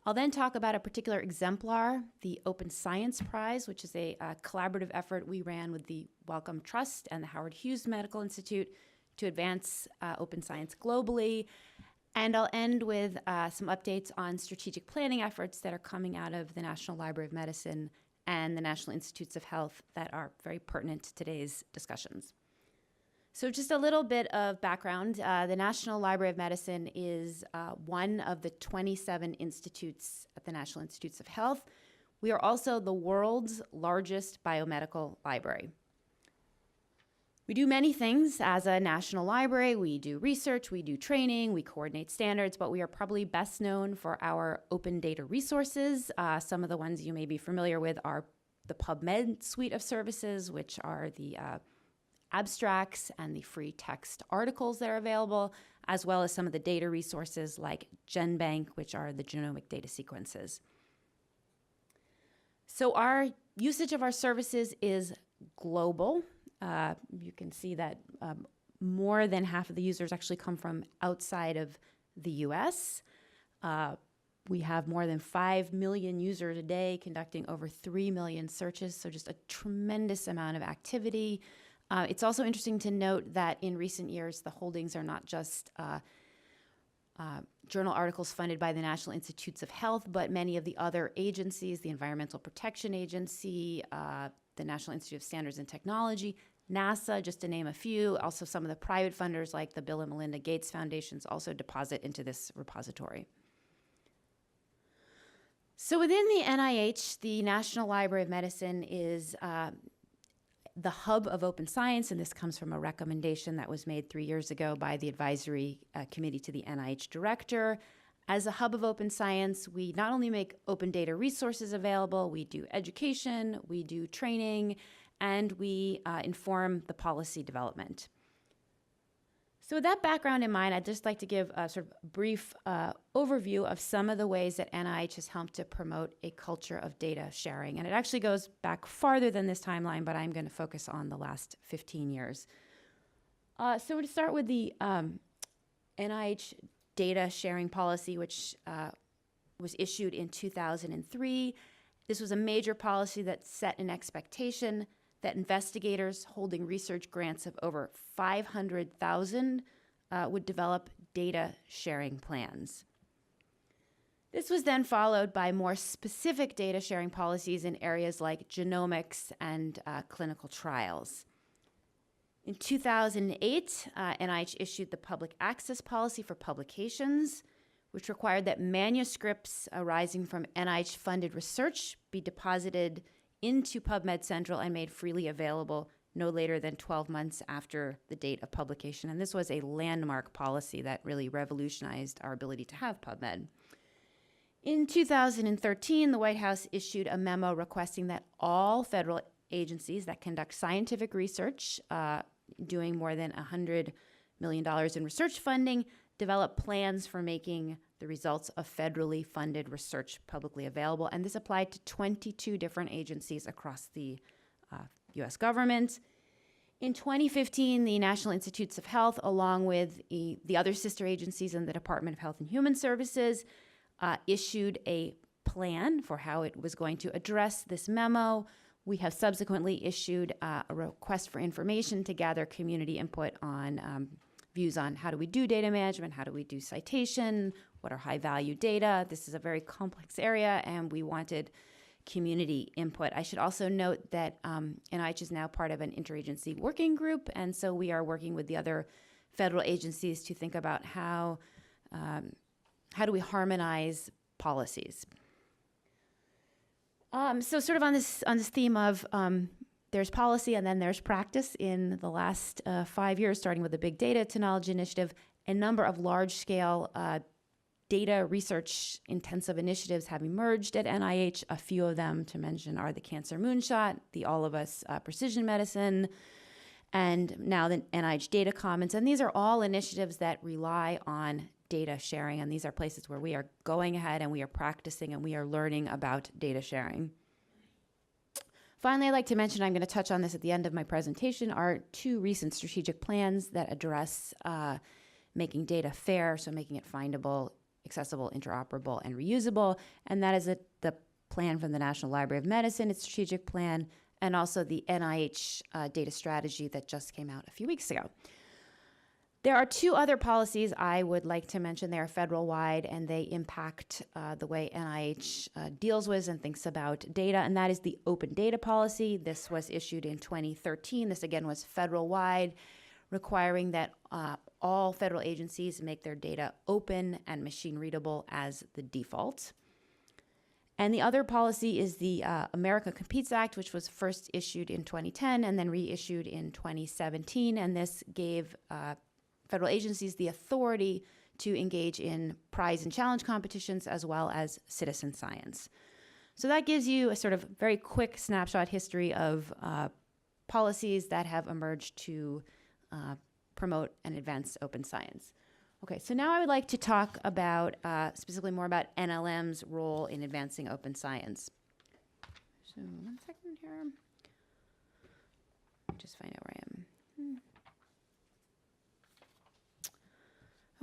I'll then talk about a particular exemplar, the Open Science Prize, which is a collaborative effort we ran with the Wellcome Trust and the Howard Hughes Medical Institute to advance open science globally. And I'll end with some updates on strategic planning efforts that are coming out of the National Library of Medicine and the National Institutes of Health that are very pertinent to today's discussions. So just a little bit of background. The National Library of Medicine is one of the 27 institutes at the National Institutes of Health. We are also the world's largest biomedical library. We do many things as a national library. We do research, we do training, we coordinate standards, but we are probably best known for our open data resources. Some of the ones you may be familiar with are the PubMed suite of services, which are the abstracts and the free text articles that are available, as well as some of the data resources like GenBank, which are the genomic data sequences. So our usage of our services is global. You can see that more than half of the users actually come from outside of the US. We have more than 5 million users a day conducting over 3 million searches, so just a tremendous amount of activity. It's also interesting to note that in recent years, the holdings are not just journal articles funded by the National Institutes of Health, but many of the other agencies, the Environmental Protection Agency, the National Institute of Standards and Technology, NASA, just to name a few. Also, some of the private funders like the Bill and Melinda Gates Foundations also deposit into this repository. So within the NIH, the National Library of Medicine is the hub of open science, and this comes from a recommendation that was made 3 years ago by the advisory committee to the NIH director. As a hub of open science, we not only make open data resources available, we do education, we do training, and we inform the policy development. So with that background in mind, I'd just like to give a sort of brief overview of some of the ways that NIH has helped to promote a culture of data sharing. And it actually goes back farther than this timeline, but I'm going to focus on the last 15 years. So to start with the NIH data sharing policy, which was issued in 2003. This was a major policy that set an expectation that investigators holding research grants of over 500,000 would develop data sharing plans. This was then followed by more specific data sharing policies in areas like genomics and clinical trials. In 2008, NIH issued the public access policy for publications, which required that manuscripts arising from NIH-funded research be deposited into PubMed Central and made freely available no later than 12 months after the date of publication. And this was a landmark policy that really revolutionized our ability to have PubMed. In 2013, the White House issued a memo requesting that all federal agencies that conduct scientific research, doing more than $100 million in research funding, develop plans for making the results of federally funded research publicly available. And this applied to 22 different agencies across the US government. In 2015, the National Institutes of Health, along with the other sister agencies in the Department of Health and Human Services, issued a plan for how it was going to address this memo. We have subsequently issued a request for information to gather community input on views on how do we do data management, how do we do citation, what are high-value data. This is a very complex area, and we wanted community input. I should also note that NIH is now part of an interagency working group, and so we are working with the other federal agencies to think about how do we harmonize policies. So sort of on this theme of there's policy and then there's practice. In the last 5 years, starting with the Big Data to Knowledge Initiative, a number of large-scale data research intensive initiatives have emerged at NIH. A few of them to mention are the Cancer Moonshot, the All of Us Precision Medicine, and now the NIH Data Commons. And these are all initiatives that rely on data sharing, and these are places where we are going ahead and we are practicing and we are learning about data sharing. Finally, I'd like to mention, I'm going to touch on this at the end of my presentation, are 2 recent strategic plans that address making data fair, so making it findable, accessible, interoperable, and reusable. And that is the plan from the National Library of Medicine, its strategic plan, and also the NIH data strategy that just came out a few weeks ago. There are 2 other policies I would like to mention. They are federal-wide, and they impact the way NIH deals with and thinks about data, and that is the Open Data Policy. This was issued in 2013. This, again, was federal-wide, requiring that all federal agencies make their data open and machine-readable as the default. And the other policy is the America Competes Act, which was first issued in 2010 and then reissued in 2017, and this gave federal agencies the authority to engage in prize and challenge competitions as well as citizen science. So that gives you a sort of very quick snapshot history of policies that have emerged to promote and advance open science. Okay, so now I would like to talk about specifically more about NLM's role in advancing open science. So 1 second here. Just find out where I am.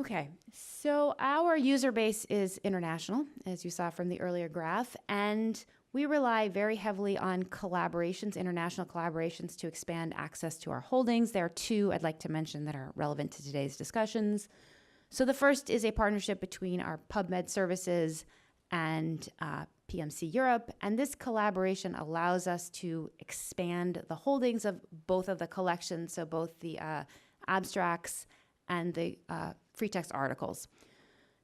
Okay, so our user base is international, as you saw from the earlier graph, and we rely very heavily on collaborations, international collaborations, to expand access to our holdings. There are 2 I'd like to mention that are relevant to today's discussions. So the first is a partnership between our PubMed services and PMC Europe, and this collaboration allows us to expand the holdings of both of the collections, so both the abstracts and the free text articles.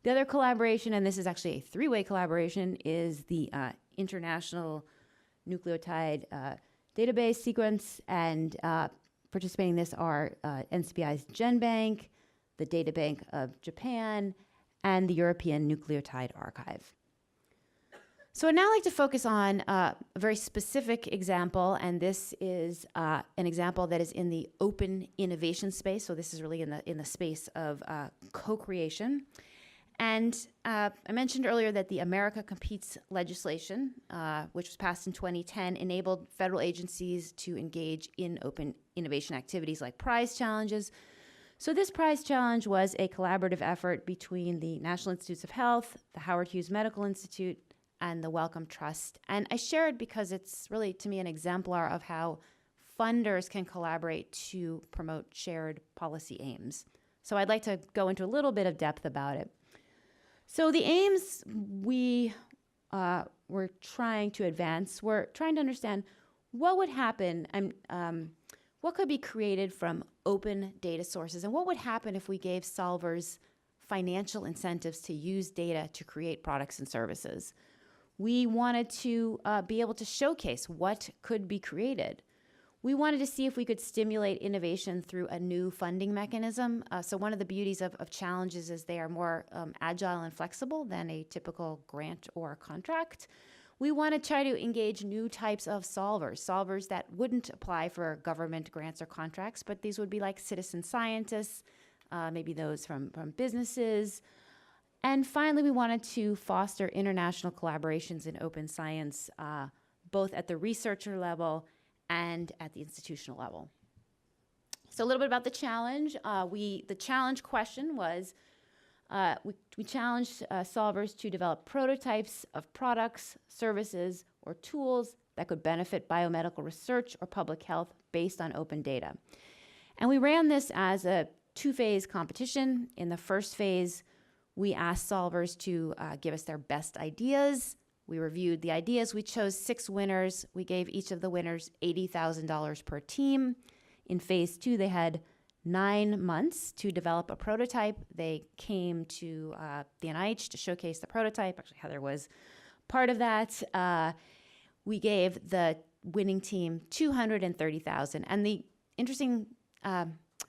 The other collaboration, and this is actually a 3-way collaboration, is the International Nucleotide Database Sequence, and participating in this are NCBI's GenBank, the Databank of Japan, and the European Nucleotide Archive. So I'd now like to focus on a very specific example, and this is an example that is in the open innovation space. So this is really in the space of co-creation. And I mentioned earlier that the America Competes legislation, which was passed in 2010, enabled federal agencies to engage in open innovation activities like prize challenges. So this prize challenge was a collaborative effort between the National Institutes of Health, the Howard Hughes Medical Institute, and the Wellcome Trust. And I share it because it's really, to me, an exemplar of how funders can collaborate to promote shared policy aims. So I'd like to go into a little bit of depth about it. So the aims we were trying to advance were trying to understand what would happen and what could be created from open data sources, and what would happen if we gave solvers financial incentives to use data to create products and services. We wanted to be able to showcase what could be created. We wanted to see if we could stimulate innovation through a new funding mechanism. So one of the beauties of challenges is they are more agile and flexible than a typical grant or contract. We want to try to engage new types of solvers that wouldn't apply for government grants or contracts, but these would be like citizen scientists, maybe those from businesses. And finally, we wanted to foster international collaborations in open science, both at the researcher level and at the institutional level. So a little bit about the challenge. The challenge question was, We challenged solvers to develop prototypes of products, services, or tools that could benefit biomedical research or public health based on open data. And we ran this as a two-phase competition. In the first phase, we asked solvers to give us their best ideas. We reviewed the ideas. We chose 6 winners. We gave each of the winners $80,000 per team. In phase 2, they had 9 months to develop a prototype. They came to the NIH to showcase the prototype. Actually, Heather was part of that. We gave the winning team $230,000. And the interesting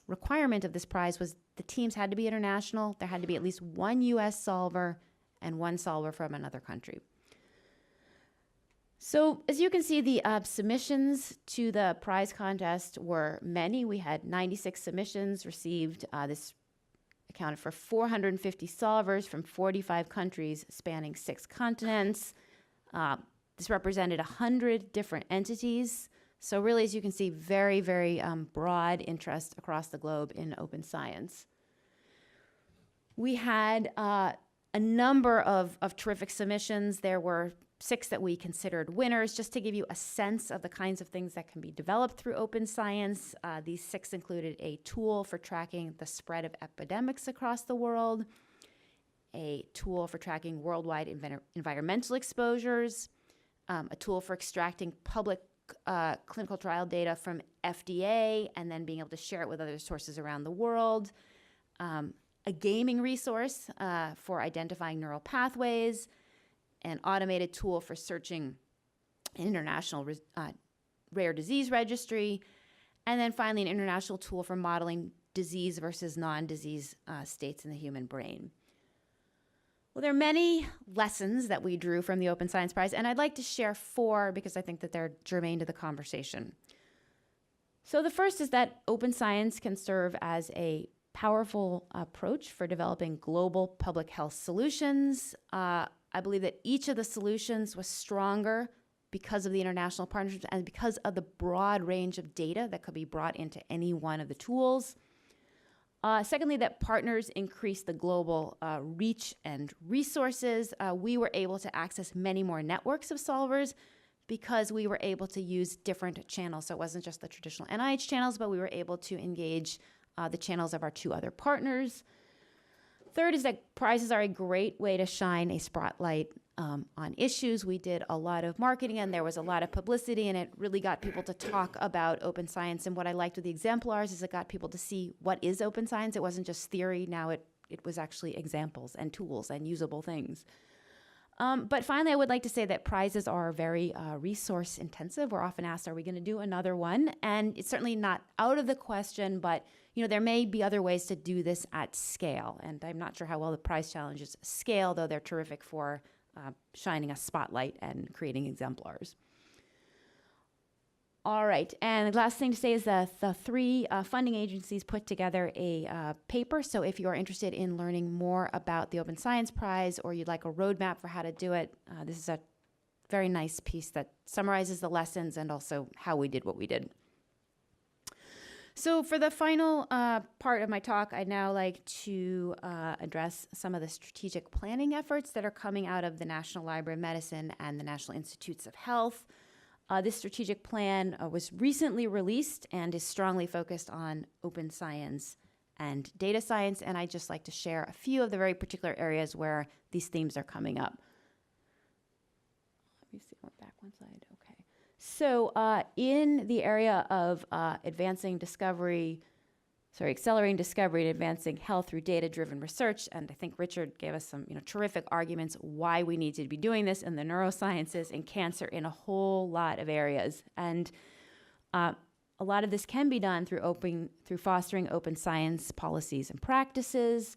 requirement of this prize was the teams had to be international. There had to be at least 1 U.S. solver and 1 solver from another country. So as you can see, the submissions to the prize contest were many. We had 96 submissions received. This accounted for 450 solvers from 45 countries spanning 6 continents. This represented 100 different entities. So really, as you can see, very, very broad interest across the globe in open science. We had a number of terrific submissions. There were 6 that we considered winners, just to give you a sense of the kinds of things that can be developed through open science. These 6 included a tool for tracking the spread of epidemics across the world, a tool for tracking worldwide environmental exposures, a tool for extracting public clinical trial data from FDA and then being able to share it with other sources around the world, a gaming resource for identifying neural pathways, an automated tool for searching an international rare disease registry, and then finally an international tool for modeling disease versus non-disease states in the human brain. Well, there are many lessons that we drew from the Open Science Prize, and I'd like to share 4 because I think that they're germane to the conversation. So the first is that open science can serve as a powerful approach for developing global public health solutions. I believe that each of the solutions was stronger because of the international partnerships and because of the broad range of data that could be brought into any one of the tools. Secondly, that partners increase the global reach and resources. We were able to access many more networks of solvers because we were able to use different channels. So it wasn't just the traditional NIH channels, but we were able to engage the channels of our 2 other partners. Third is that prizes are a great way to shine a spotlight on issues. We did a lot of marketing and there was a lot of publicity, and it really got people to talk about open science. And what I liked with the exemplars is it got people to see what is open science. It wasn't just theory. Now it was actually examples and tools and usable things. But finally, I would like to say that prizes are very resource intensive. We're often asked, are we going to do another one? And it's certainly not out of the question, but there may be other ways to do this at scale. And I'm not sure how well the prize challenges scale, though they're terrific for shining a spotlight and creating exemplars. All right, and the last thing to say is that the 3 funding agencies put together a paper. So if you're interested in learning more about the Open Science Prize or you'd like a roadmap for how to do it, this is a very nice piece that summarizes the lessons and also how we did what we did. So for the final part of my talk, I'd now like to address some of the strategic planning efforts that are coming out of the National Library of Medicine and the National Institutes of Health. This strategic plan was recently released and is strongly focused on open science and data science, and I'd just like to share a few of the very particular areas where these themes are coming up. Let me see, I went back one slide, okay. So in the area of accelerating discovery and advancing health through data-driven research, and I think Richard gave us some terrific arguments why we need to be doing this in the neurosciences and cancer in a whole lot of areas. And a lot of this can be done through fostering open science policies and practices.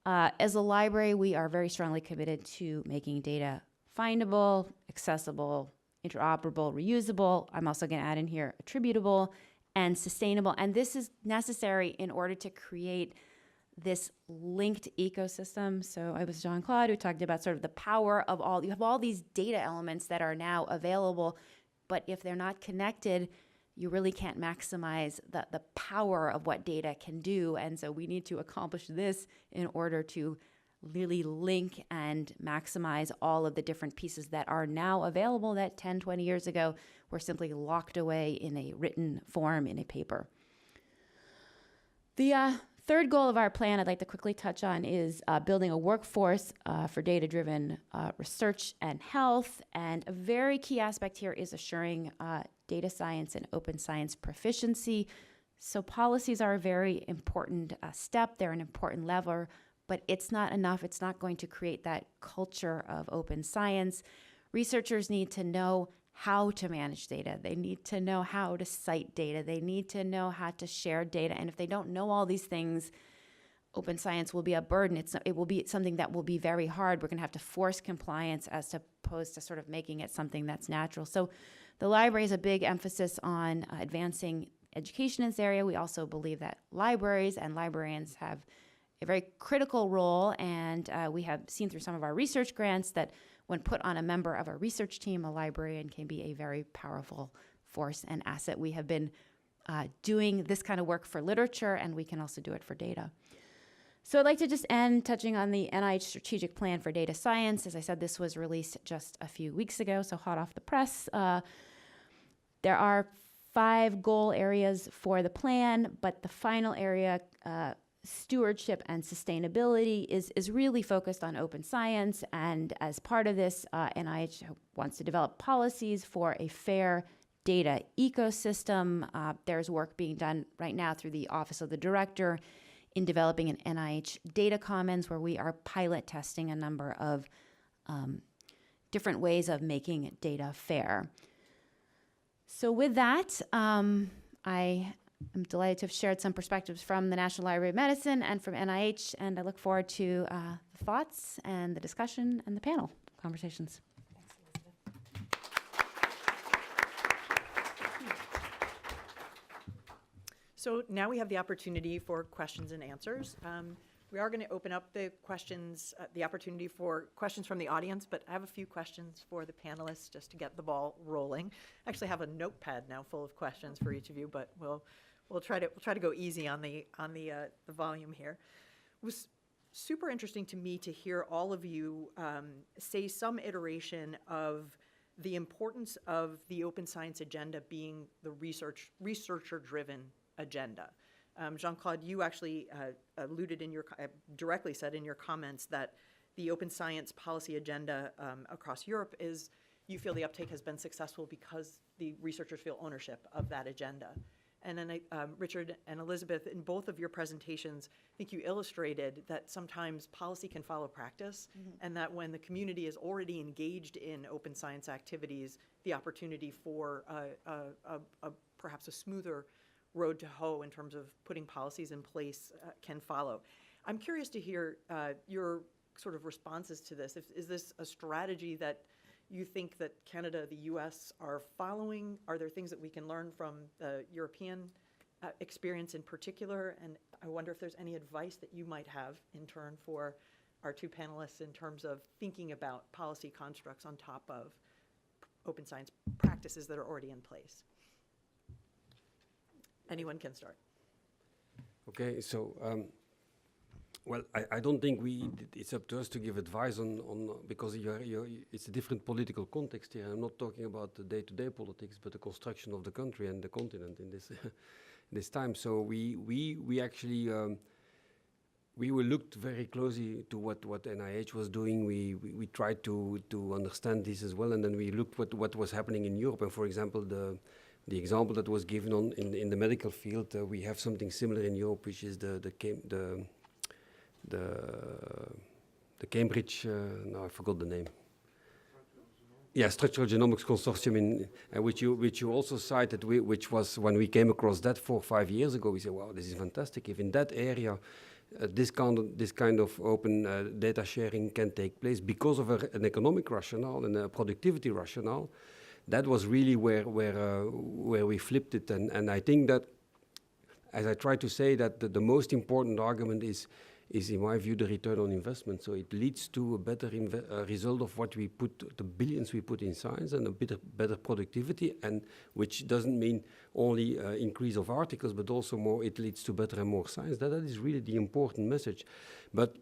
As a library, we are very strongly committed to making data findable, accessible, interoperable, reusable. I'm also going to add in here attributable and sustainable. And this is necessary in order to create this linked ecosystem. So I was Jean-Claude who talked about sort of the power of you have all these data elements that are now available, but if they're not connected, you really can't maximize the power of what data can do. And so we need to accomplish this in order to really link and maximize all of the different pieces that are now available that 10, 20 years ago were simply locked away in a written form in a paper. The third goal of our plan I'd like to quickly touch on is building a workforce for data-driven research and health. And a very key aspect here is assuring data science and open science proficiency. So policies are a very important step. They're an important lever, but it's not enough. It's not going to create that culture of open science. Researchers need to know how to manage data. They need to know how to cite data. They need to know how to share data. And if they don't know all these things, open science will be a burden. It will be something that will be very hard. We're going to have to force compliance as opposed to sort of making it something that's natural. So the library has a big emphasis on advancing education in this area. We also believe that libraries and librarians have a very critical role, and we have seen through some of our research grants that when put on a member of a research team, a librarian can be a very powerful force and asset. We have been doing this kind of work for literature, and we can also do it for data. So I'd like to just end touching on the NIH Strategic Plan for Data Science. As I said, this was released just a few weeks ago, so hot off the press. There are 5 goal areas for the plan, but the final area, stewardship and sustainability, is really focused on open science. And as part of this, NIH wants to develop policies for a fair data ecosystem. There's work being done right now through the Office of the Director in developing an NIH data commons, where we are pilot testing a number of different ways of making data fair. So with that, I am delighted to have shared some perspectives from the National Library of Medicine and from NIH, and I look forward to the thoughts and the discussion and the panel conversations. So now we have the opportunity for questions and answers. We are going to open up the questions, the opportunity for questions from the audience, but I have a few questions for the panelists just to get the ball rolling. I actually have a notepad now full of questions for each of you, but we'll try to go easy on the volume here. It was super interesting to me to hear all of you say some iteration of the importance of the open science agenda being the researcher-driven agenda. Jean-Claude, you actually alluded directly said in your comments that the open science policy agenda across Europe you feel the uptake has been successful because the researchers feel ownership of that agenda. And then Richard and Elizabeth, in both of your presentations, I think you illustrated that sometimes policy can follow practice, and that when the community is already engaged in open science activities, the opportunity for perhaps a smoother road to hoe in terms of putting policies in place can follow. I'm curious to hear your sort of responses to this. Is this a strategy that you think that Canada, the US are following? Are there things that we can learn from the European experience in particular? And I wonder if there's any advice that you might have in turn for our two panelists in terms of thinking about policy constructs on top of open science practices that are already in place. Anyone can start. Okay, so well, I don't think it's up to us to give advice on because it's a different political context here. I'm not talking about the day-to-day politics, but the construction of the country and the continent in this this time. So we actually we looked very closely to what NIH was doing. We tried to understand this as well, and then we looked what was happening in Europe. And for example, the example that was given in the medical field, we have something similar in Europe, which is the Cambridge. No, I forgot the name. Yeah, Structural Genomics Consortium, which you also cited, which was when we came across that 4 or 5 years ago. We said, wow, this is fantastic. If in that area this kind of open data sharing can take place because of an economic rationale and a productivity rationale, that was really where we flipped it. And I think that, as I try to say, that the most important argument is in my view the return on investment. So it leads to a better result of what we put, the billions we put in science, and a better productivity, and which doesn't mean only increase of articles, but also more, it leads to better and more science. That is really the important message. But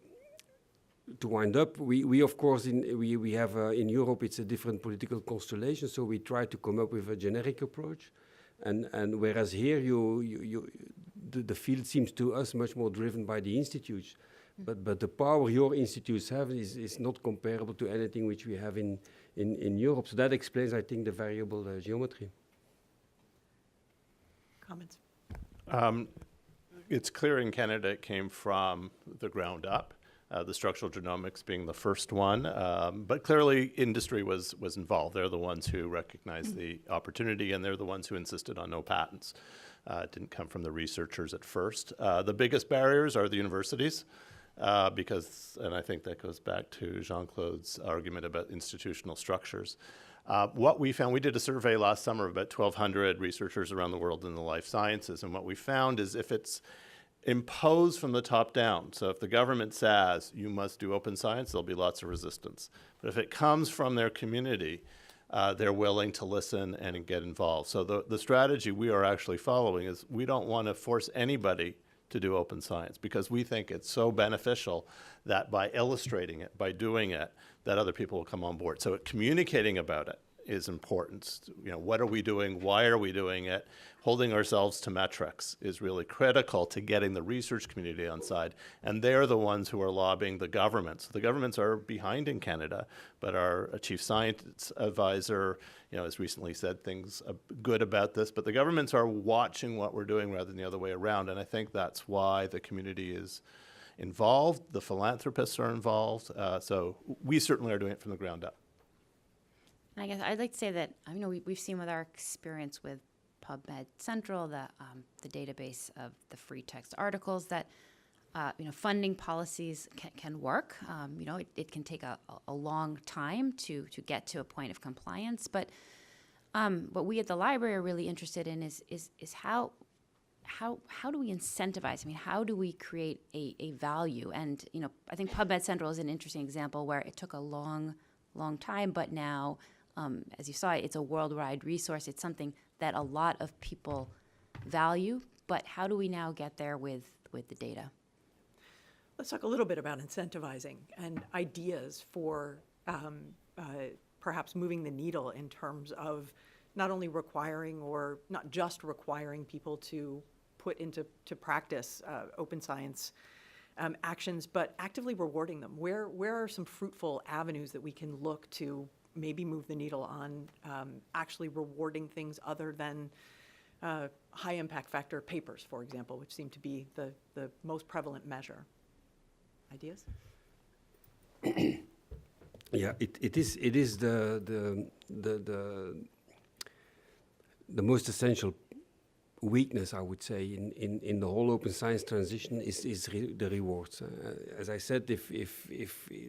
to wind up, we of course, we have in Europe, it's a different political constellation, so we try to come up with a generic approach. And whereas here the field seems to us much more driven by the institutes, but the power your institutes have is not comparable to anything which we have in Europe. So that explains, I think, the variable geometry. Comments? It's clear in Canada it came from the ground up. The structural genomics being the first one, but clearly industry was involved. They're the ones who recognized the opportunity, and they're the ones who insisted on no patents. It didn't come from the researchers at first. The biggest barriers are the universities, because, and I think that goes back to Jean-Claude's argument about institutional structures. What we found, we did a survey last summer of about 1,200 researchers around the world in the life sciences, and what we found is if it's imposed from the top down. So if the government says you must do open science, there'll be lots of resistance. But if it comes from their community, they're willing to listen and get involved. So the strategy we are actually following is we don't want to force anybody to do open science because we think it's so beneficial that by illustrating it, by doing it, that other people will come on board. So communicating about it is important. You know, what are we doing? Why are we doing it? Holding ourselves to metrics is really critical to getting the research community on side. And they're the ones who are lobbying the governments. The governments are behind in Canada, but our chief science advisor, you know, has recently said things good about this, but the governments are watching what we're doing rather than the other way around. And I think that's why the community is involved. The philanthropists are involved. So we certainly are doing it from the ground up. And I guess I'd like to say that we've seen with our experience with PubMed Central, the database of the free text articles, that funding policies can work. It can take a long time to get to a point of compliance. But what we at the library are really interested in is how do we incentivize? I mean, how do we create a value? And I think PubMed Central is an interesting example where it took a long time, but now, as you saw, it's a worldwide resource. It's something that a lot of people value, but how do we now get there with the data? Let's talk a little bit about incentivizing and ideas for perhaps moving the needle in terms of not only requiring or not just requiring people to put into practice open science actions, but actively rewarding them. Where are some fruitful avenues that we can look to maybe move the needle on actually rewarding things other than high impact factor papers, for example, which seem to be the most prevalent measure? Ideas? Yeah, it is the most essential weakness, I would say, in the whole open science transition is the rewards. As I said, if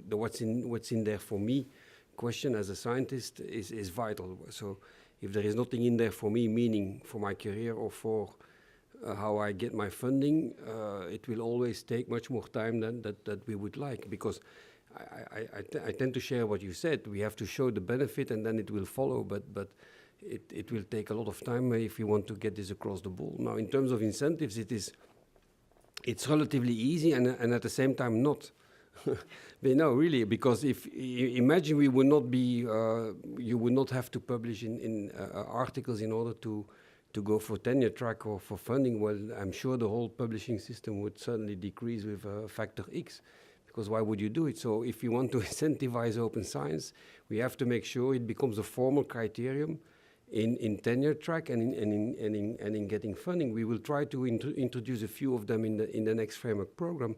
the what's in there for me question as a scientist is vital. So if there is nothing in there for me, meaning for my career or for how I get my funding, it will always take much more time than that we would like, because I tend to share what you said. We have to show the benefit and then it will follow, but it will take a lot of time if we want to get this across the board. Now, in terms of incentives, it's relatively easy and at the same time not. But no, really, because if imagine we would not be, you would not have to publish in articles in order to go for tenure track or for funding. Well, I'm sure the whole publishing system would certainly decrease with a factor X, because why would you do it? So if you want to incentivize open science, we have to make sure it becomes a formal criterion in tenure track and in getting funding. We will try to introduce a few of them in the next framework program.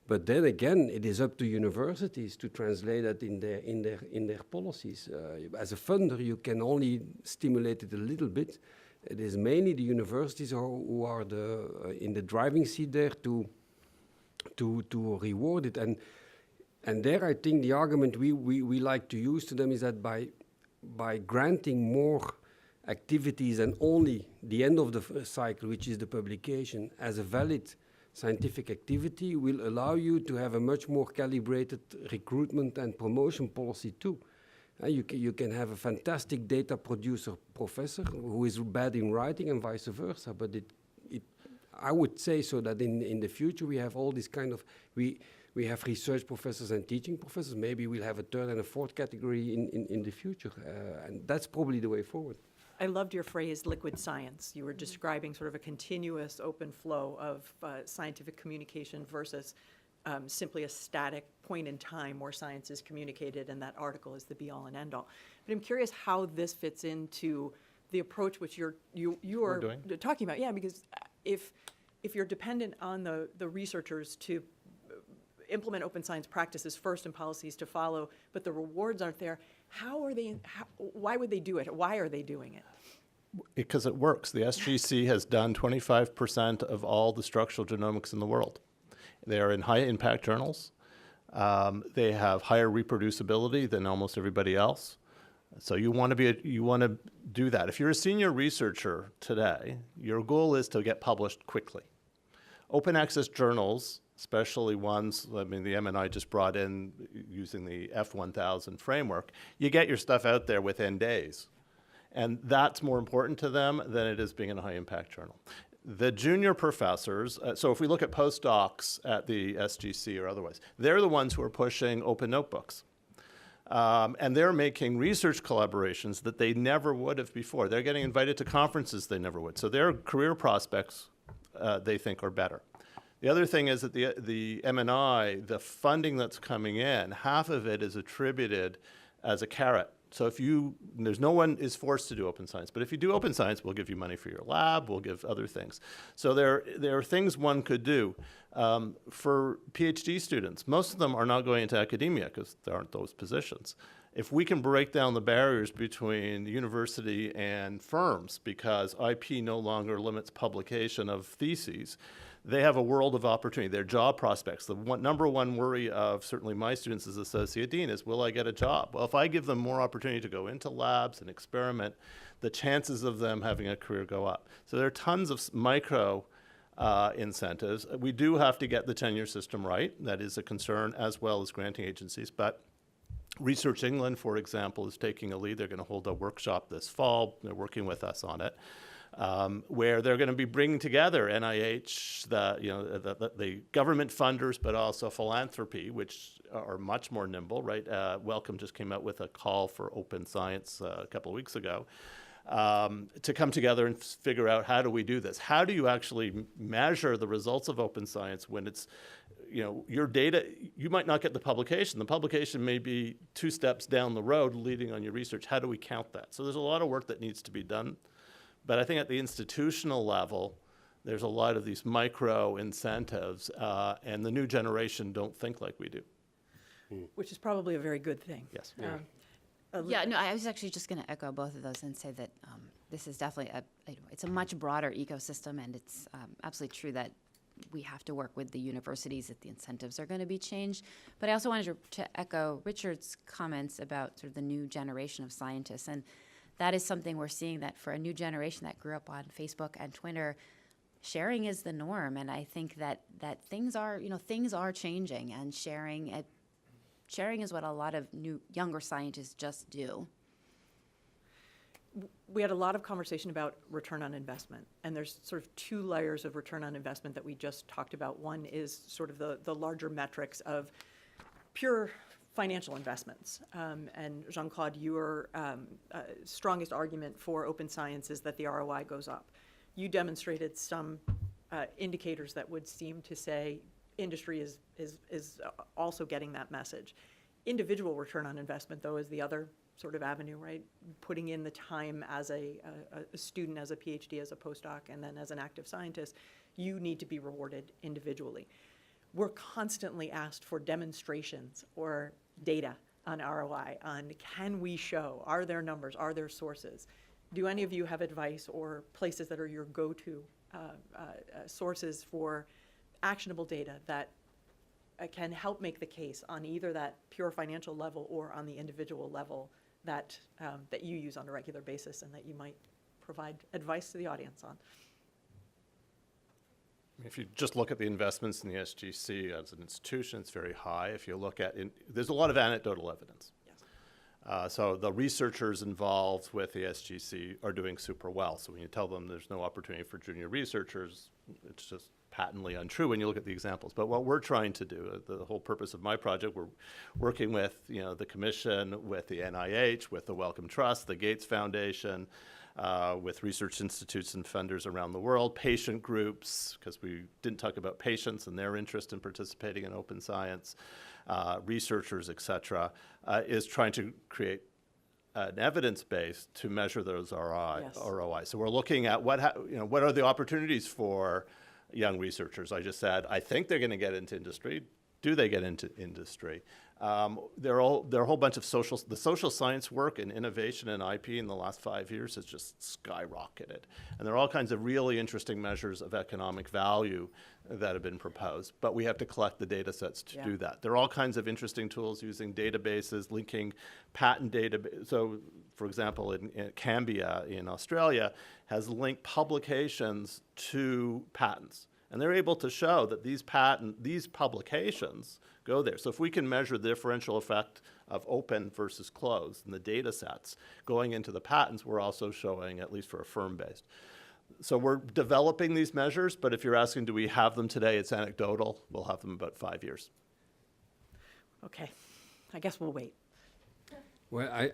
But then again, it is up to universities to translate that in their policies. As a funder, you can only stimulate it a little bit. It is mainly the universities who are in the driving seat there to reward it. And there, I think the argument we like to use to them is that by granting more activities and only the end of the cycle, which is the publication, as a valid scientific activity will allow you to have a much more calibrated recruitment and promotion policy too. You can have a fantastic data producer professor who is bad in writing and vice versa, but I would say so that in the future we have all this kind of, we have research professors and teaching professors. Maybe we'll have a third and a fourth category in the future, and that's probably the way forward. I loved your phrase, liquid science. You were describing sort of a continuous open flow of scientific communication versus simply a static point in time where science is communicated and that article is the be-all and end-all. But I'm curious how this fits into the approach which you are talking about. Yeah, because if you're dependent on the researchers to implement open science practices first and policies to follow, but the rewards aren't there, why would they do it? Why are they doing it? Because it works. The SGC has done 25% of all the structural genomics in the world. They are in high impact journals. They have higher reproducibility than almost everybody else. So you want to do that. If you're a senior researcher today, your goal is to get published quickly. Open access journals, especially ones, I mean, the MNI just brought in using the F1000 framework, you get your stuff out there within days. And that's more important to them than it is being in a high impact journal. The junior professors, so if we look at postdocs at the SGC or otherwise, they're the ones who are pushing open notebooks. And they're making research collaborations that they never would have before. They're getting invited to conferences they never would. So their career prospects, they think, are better. The other thing is that the MNI, the funding that's coming in, half of it is attributed as a carrot. So there's no one is forced to do open science, but if you do open science, we'll give you money for your lab, we'll give other things. So there are things one could do. For PhD students, most of them are not going into academia because there aren't those positions. If we can break down the barriers between the university and firms, because IP no longer limits publication of theses, they have a world of opportunity. Their job prospects, the number one worry of certainly my students as associate dean is, will I get a job? Well, if I give them more opportunity to go into labs and experiment, the chances of them having a career go up. So there are tons of micro incentives. We do have to get the tenure system right. That is a concern, as well as granting agencies. But Research England, for example, is taking a lead. They're going to hold a workshop this fall. They're working with us on it. Where they're going to be bringing together NIH, the government funders, but also philanthropy, which are much more nimble, right? Wellcome just came out with a call for open science a couple of weeks ago to come together and figure out, how do we do this? How do you actually measure the results of open science when it's, your data, you might not get the publication. The publication may be 2 steps down the road leading on your research. How do we count that? So there's a lot of work that needs to be done. But I think at the institutional level, there's a lot of these micro incentives, and the new generation don't think like we do. Which is probably a very good thing. Yes. Yeah, no, I was actually just going to echo both of those and say that this is definitely it's a much broader ecosystem, and it's absolutely true that we have to work with the universities that the incentives are going to be changed. But I also wanted to echo Richard's comments about sort of the new generation of scientists, and that is something we're seeing, that for a new generation that grew up on Facebook and Twitter, sharing is the norm. And I think that things are changing, and sharing is what a lot of younger scientists just do. We had a lot of conversation about return on investment, and there's sort of 2 layers of return on investment that we just talked about. One is sort of the larger metrics of pure financial investments. And Jean-Claude, your strongest argument for open science is that the ROI goes up. You demonstrated some indicators that would seem to say industry is also getting that message. Individual return on investment, though, is the other sort of avenue, right? Putting in the time as a student, as a PhD, as a postdoc, and then as an active scientist, you need to be rewarded individually. We're constantly asked for demonstrations or data on ROI, on can we show, are there numbers, are there sources? Do any of you have advice or places that are your go-to sources for actionable data that can help make the case on either that pure financial level or on the individual level that you use on a regular basis and that you might provide advice to the audience on. If you just look at the investments in the SGC as an institution, it's very high. If you look at, there's a lot of anecdotal evidence. Yes. So the researchers involved with the SGC are doing super well. So when you tell them there's no opportunity for junior researchers, it's just patently untrue when you look at the examples. But what we're trying to do, the whole purpose of my project, we're working with the Commission, with the NIH, with the Wellcome Trust, the Gates Foundation, with research institutes and funders around the world, patient groups, because we didn't talk about patients and their interest in participating in open science, researchers, et cetera, is trying to create an evidence base to measure those ROI. So we're looking at what are the opportunities for young researchers. I just said, I think they're going to get into industry. Do they get into industry? There are a whole bunch of the social science work and innovation and IP in the last 5 years has just skyrocketed. And there are all kinds of really interesting measures of economic value that have been proposed, but we have to collect the data sets to do that. There are all kinds of interesting tools using databases, linking patent data. So, for example, in Cambia in Australia has linked publications to patents. And they're able to show that these publications go there. So if we can measure the differential effect of open versus closed in the data sets going into the patents, we're also showing, at least for a firm-based. So we're developing these measures, but if you're asking, do we have them today, it's anecdotal. We'll have them in about 5 years. Okay, I guess we'll wait. Well,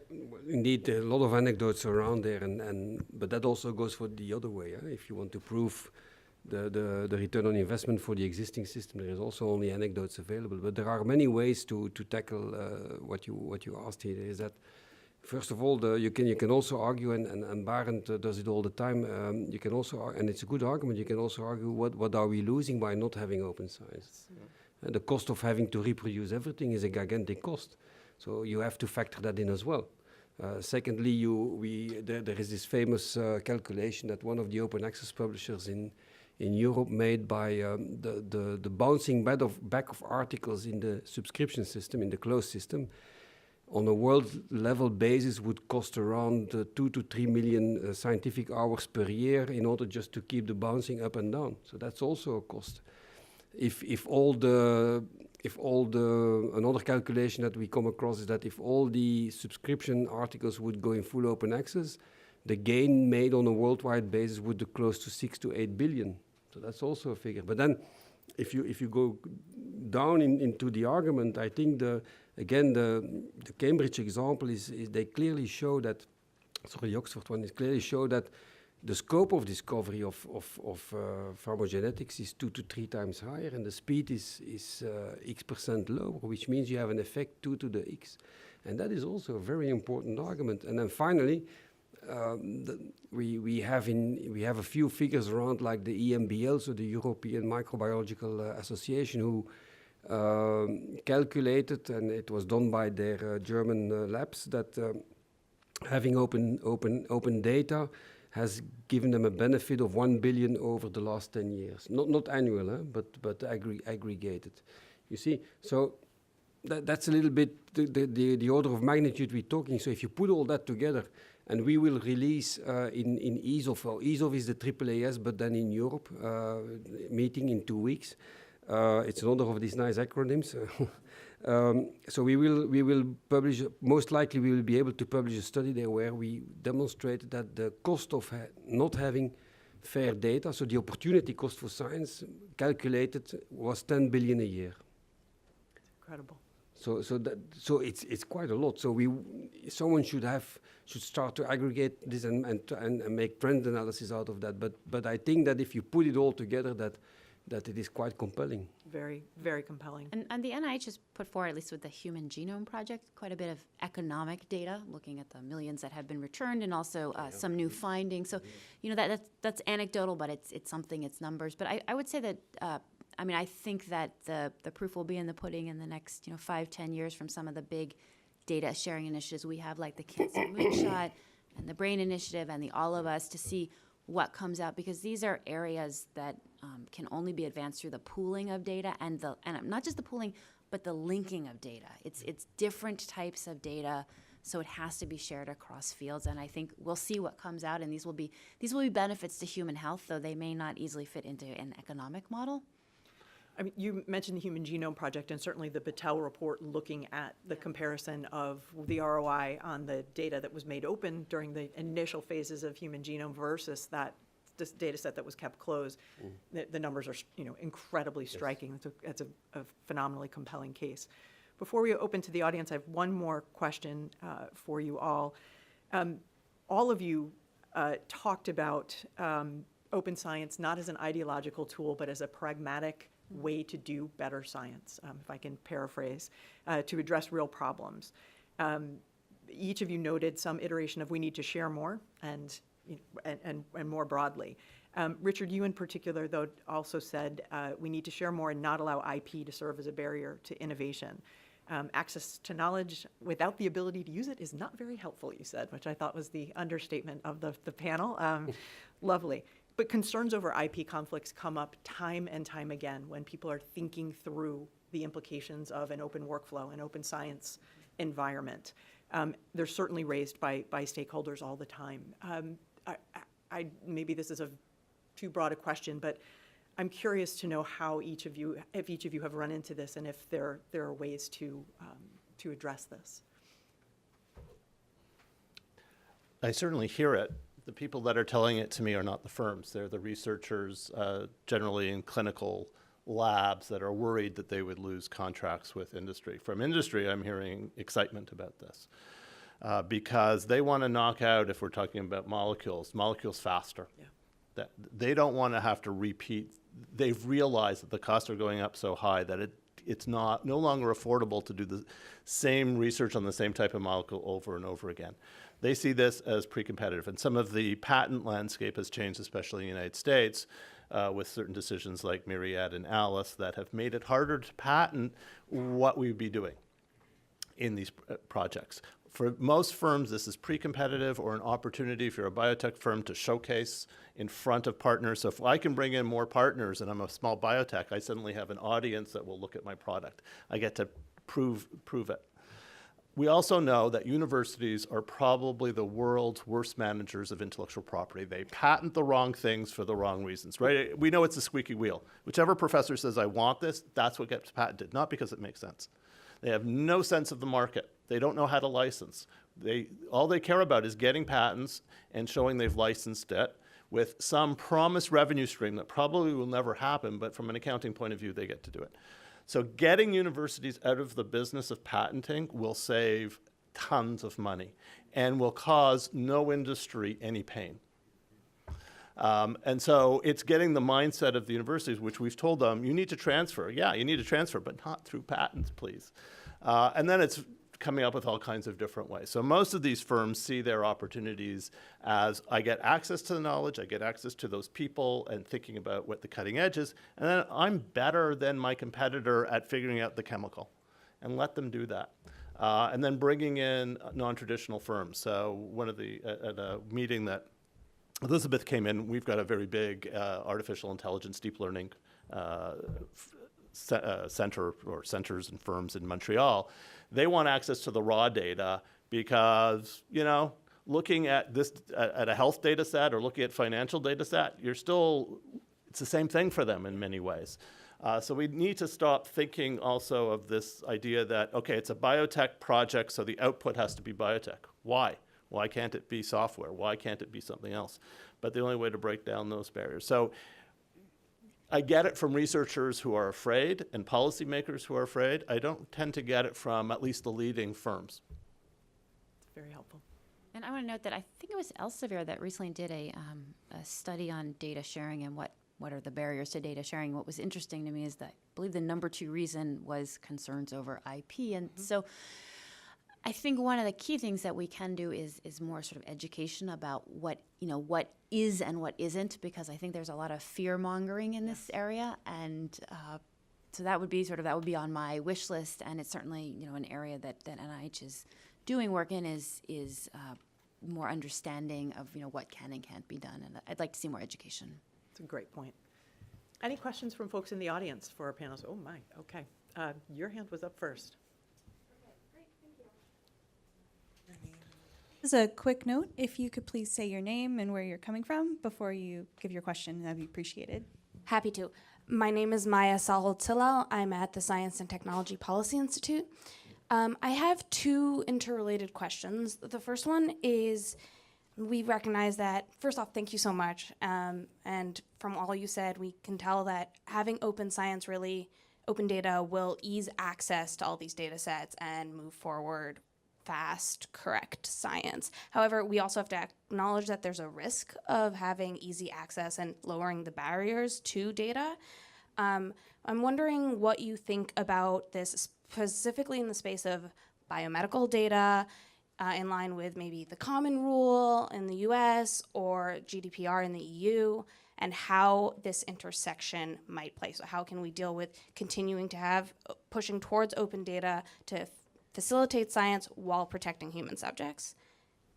indeed, a lot of anecdotes around there, but that also goes for the other way. If you want to prove the return on investment for the existing system, there is also only anecdotes available. But there are many ways to tackle what you asked here. Is that first of all, you can also argue, and Barend does it all the time. You can also, and it's a good argument. You can also argue what are we losing by not having open science? And the cost of having to reproduce everything is a gigantic cost. So you have to factor that in as well. Secondly, there is this famous calculation that one of the open access publishers in Europe made by the bouncing back of articles in the subscription system, in the closed system, on a world level basis would cost around 2 to 3 million scientific hours per year in order just to keep the bouncing up and down. So that's also a cost. Another calculation that we come across is that if all the subscription articles would go in full open access, the gain made on a worldwide basis would be close to 6 to 8 billion. So that's also a figure. But then, if you go down into the argument, I think the Cambridge example is they clearly show that. Sorry, the Oxford one is clearly show that the scope of discovery of pharmacogenetics is 2 to 3 times higher, and the speed is X% lower, which means you have an effect 2 to the X. And that is also a very important argument. And then finally, we have a few figures around, like the EMBL, so the European Microbiological Association, who calculated, and it was done by their German labs, that having open data has given them a benefit of 1 billion over the last 10 years. Not annual, but aggregated. You see, so that's a little bit the order of magnitude we're talking. So if you put all that together, and we will release in ESOF, well, ESOF is the AAAS, but then in Europe, meeting in 2 weeks. It's another of these nice acronyms. So we will publish, most likely we will be able to publish a study there where we demonstrated that the cost of not having fair data, so the opportunity cost for science calculated was 10 billion a year. Incredible. So it's quite a lot. So someone should start to aggregate this and make trend analysis out of that. But I think that if you put it all together, that it is quite compelling. Very, very compelling. And the NIH has put forward, at least with the Human Genome Project, quite a bit of economic data, looking at the millions that have been returned and also some new findings. So, that's anecdotal, but it's something, it's numbers. But I would say that, I think that the proof will be in the pudding in the next 5-10 years from some of the big data sharing initiatives we have, like the Cancer Moonshot and the Brain Initiative and the All of Us, to see what comes out, because these are areas that can only be advanced through the pooling of data and not just the pooling, but the linking of data. It's different types of data. So it has to be shared across fields, and I think we'll see what comes out, and these will be benefits to human health, though they may not easily fit into an economic model. I mean, you mentioned the Human Genome Project, and certainly the Battelle report looking at the comparison of the ROI on the data that was made open during the initial phases of human genome versus this data set that was kept closed. The numbers are, incredibly striking. That's a phenomenally compelling case. Before we open to the audience, I have one more question for you all. All of you talked about open science not as an ideological tool, but as a pragmatic way to do better science, if I can paraphrase, to address real problems. Each of you noted some iteration of we need to share more and more broadly. Richard, you in particular, though, also said we need to share more and not allow IP to serve as a barrier to innovation. Access to knowledge without the ability to use it is not very helpful, you said, which I thought was the understatement of the panel. Lovely. But concerns over IP conflicts come up time and time again when people are thinking through the implications of an open workflow, an open science environment. They're certainly raised by stakeholders all the time. Maybe this is a too broad a question, but I'm curious to know how if each of you have run into this, and if there are ways to address this. I certainly hear it. The people that are telling it to me are not the firms. They're the researchers, generally in clinical labs, that are worried that they would lose contracts with industry. From industry, I'm hearing excitement about this because they want to knock out, if we're talking about molecules faster. Yeah. That they don't want to have to repeat. They've realized that the costs are going up so high that it's no longer affordable to do the same research on the same type of molecule over and over again. They see this as pre-competitive, and some of the patent landscape has changed, especially in the United States, with certain decisions like Myriad and Alice that have made it harder to patent what we'd be doing in these projects. For most firms, this is pre-competitive or an opportunity if you're a biotech firm to showcase in front of partners. So if I can bring in more partners and I'm a small biotech, I suddenly have an audience that will look at my product. I get to prove it. We also know that universities are probably the world's worst managers of intellectual property. They patent the wrong things for the wrong reasons, right? We know it's a squeaky wheel. Whichever professor says, I want this, that's what gets patented, not because it makes sense. They have no sense of the market. They don't know how to license. All they care about is getting patents and showing they've licensed it with some promised revenue stream that probably will never happen, but from an accounting point of view, they get to do it. So getting universities out of the business of patenting will save tons of money and will cause no industry any pain. And so it's getting the mindset of the universities, which we've told them, you need to transfer. Yeah, you need to transfer, but not through patents, please. And then it's coming up with all kinds of different ways. So most of these firms see their opportunities as I get access to the knowledge, I get access to those people and thinking about what the cutting edge is, and then I'm better than my competitor at figuring out the chemical, and let them do that. And then bringing in non-traditional firms. So at a meeting that Elizabeth came in, we've got a very big artificial intelligence deep learning center or centers and firms in Montreal. They want access to the raw data because, looking at this at a health data set or looking at financial data set, it's the same thing for them in many ways. So we need to stop thinking also of this idea that, okay, it's a biotech project, so the output has to be biotech. Why? Why can't it be software? Why can't it be something else? But the only way to break down those barriers. So I get it from researchers who are afraid and policymakers who are afraid. I don't tend to get it from at least the leading firms. It's very helpful. And I want to note that I think it was Elsevier that recently did a study on data sharing and what are the barriers to data sharing. What was interesting to me is that I believe the number 2 reason was concerns over IP. And so I think one of the key things that we can do is more sort of education about what is and what isn't, because I think there's a lot of fear mongering in this area, and so that would be on my wish list, and it's certainly an area that NIH is doing work in is more understanding of what can and can't be done, and I'd like to see more education. It's a great point. Any questions from folks in the audience for our panelists? Oh my, okay. Your hand was up first. As a quick note, if you could please say your name and where you're coming from before you give your question, that'd be appreciated. Happy to. My name is Maya Sahol-Tillel. I'm at the Science and Technology Policy Institute. I have two interrelated questions. The first one is, we recognize that, first off, thank you so much. And from all you said, we can tell that having open science, really, open data will ease access to all these data sets and move forward fast, correct science. However, we also have to acknowledge that there's a risk of having easy access and lowering the barriers to data. I'm wondering what you think about this, specifically in the space of biomedical data, in line with maybe the Common Rule in the US or GDPR in the EU, and how this intersection might play. So how can we deal with continuing to have, pushing towards open data to facilitate science while protecting human subjects?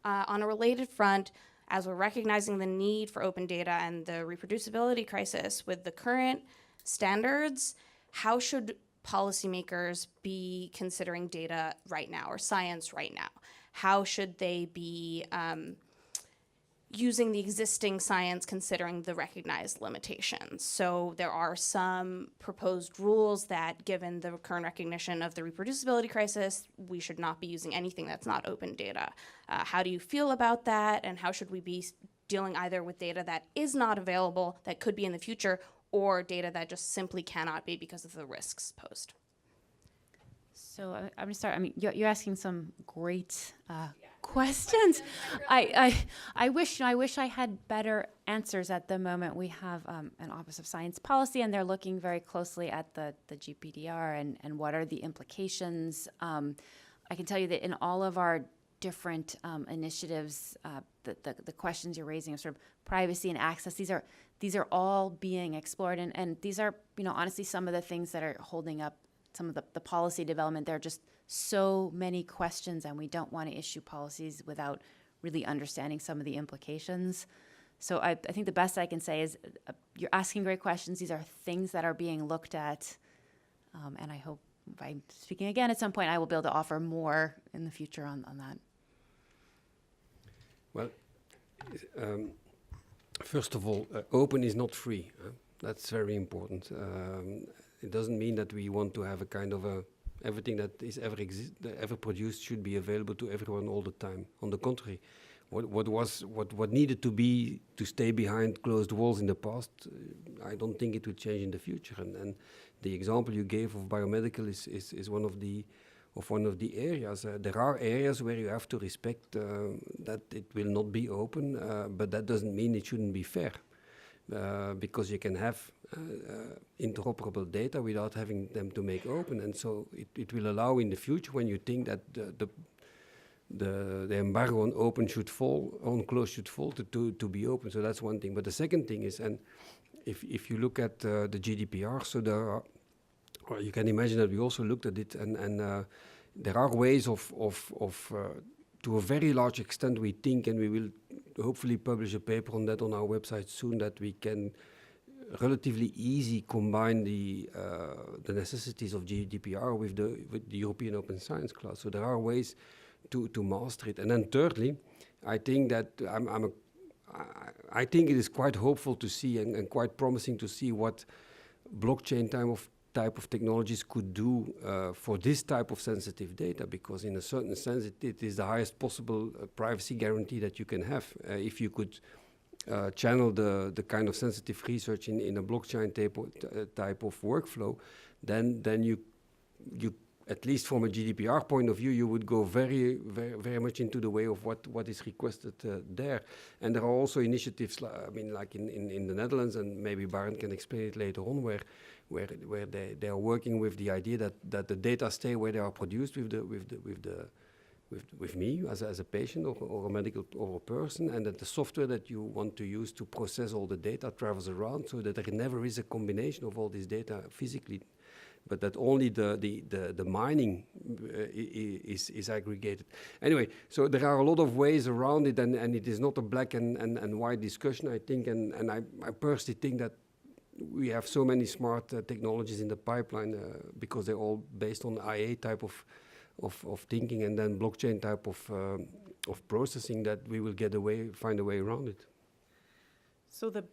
On a related front, as we're recognizing the need for open data and the reproducibility crisis with the current standards, how should policymakers be considering data right now or science right now? How should they be using the existing science considering the recognized limitations? So there are some proposed rules that, given the current recognition of the reproducibility crisis, we should not be using anything that's not open data. How do you feel about that, and how should we be dealing either with data that is not available, that could be in the future, or data that just simply cannot be because of the risks posed? So I'm going to start. I mean, you're asking some great questions. I wish I had better answers at the moment. We have an Office of Science Policy, and they're looking very closely at the GPDR and what are the implications. I can tell you that in all of our different initiatives, the questions you're raising of sort of privacy and access, these are all being explored, and these are, honestly, some of the things that are holding up some of the policy development. There are just so many questions, and we don't want to issue policies without really understanding some of the implications. So I think the best I can say is you're asking great questions. These are things that are being looked at, and I hope by speaking again at some point, I will be able to offer more in the future on that. Well, first of all, open is not free. That's very important. It doesn't mean that we want to have a kind of everything that is ever produced should be available to everyone all the time. On the contrary, what needed to stay behind closed walls in the past, I don't think it will change in the future. And the example you gave of biomedical is one of the areas. There are areas where you have to respect that it will not be open, but that doesn't mean it shouldn't be fair. Because you can have interoperable data without having them to make open, and so it will allow in the future, when you think that the embargo on open should fall, on close should fall, to be open. So that's one thing. But the second thing is, and if you look at the GDPR, so there are, or you can imagine that we also looked at it, and there are ways of to a very large extent, we think, and we will hopefully publish a paper on that on our website soon, that we can relatively easy combine the necessities of GDPR with the European Open Science Cloud. So there are ways to master it. And then thirdly, I think that I think it is quite hopeful to see and quite promising to see what blockchain type of technologies could do for this type of sensitive data, because in a certain sense it is the highest possible privacy guarantee that you can have. If you could channel the kind of sensitive research in a blockchain type of workflow, then you at least from a GDPR point of view, you would go very, very, very much into the way of what is requested there. And there are also initiatives, like in the Netherlands, and maybe Barend can explain it later on, where they are working with the idea that the data stay where they are produced with me as a patient or a medical or a person, and that the software that you want to use to process all the data travels around, so that there never is a combination of all this data physically, but that only the mining is aggregated. Anyway, so there are a lot of ways around it, and it is not a black and white discussion, I think, and I personally think that we have so many smart technologies in the pipeline because they're all based on IA type of of thinking, and then blockchain type of processing, that we will find a way around it. So the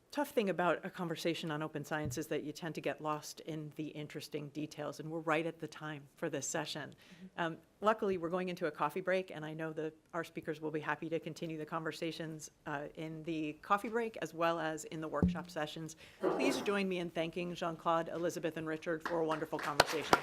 tough thing about a conversation on open science is that you tend to get lost in the interesting details, and we're right at the time for this session. Luckily, we're going into a coffee break, and I know that our speakers will be happy to continue the conversations in the coffee break as well as in the workshop sessions. Please join me in thanking Jean-Claude, Elizabeth, and Richard for a wonderful conversation.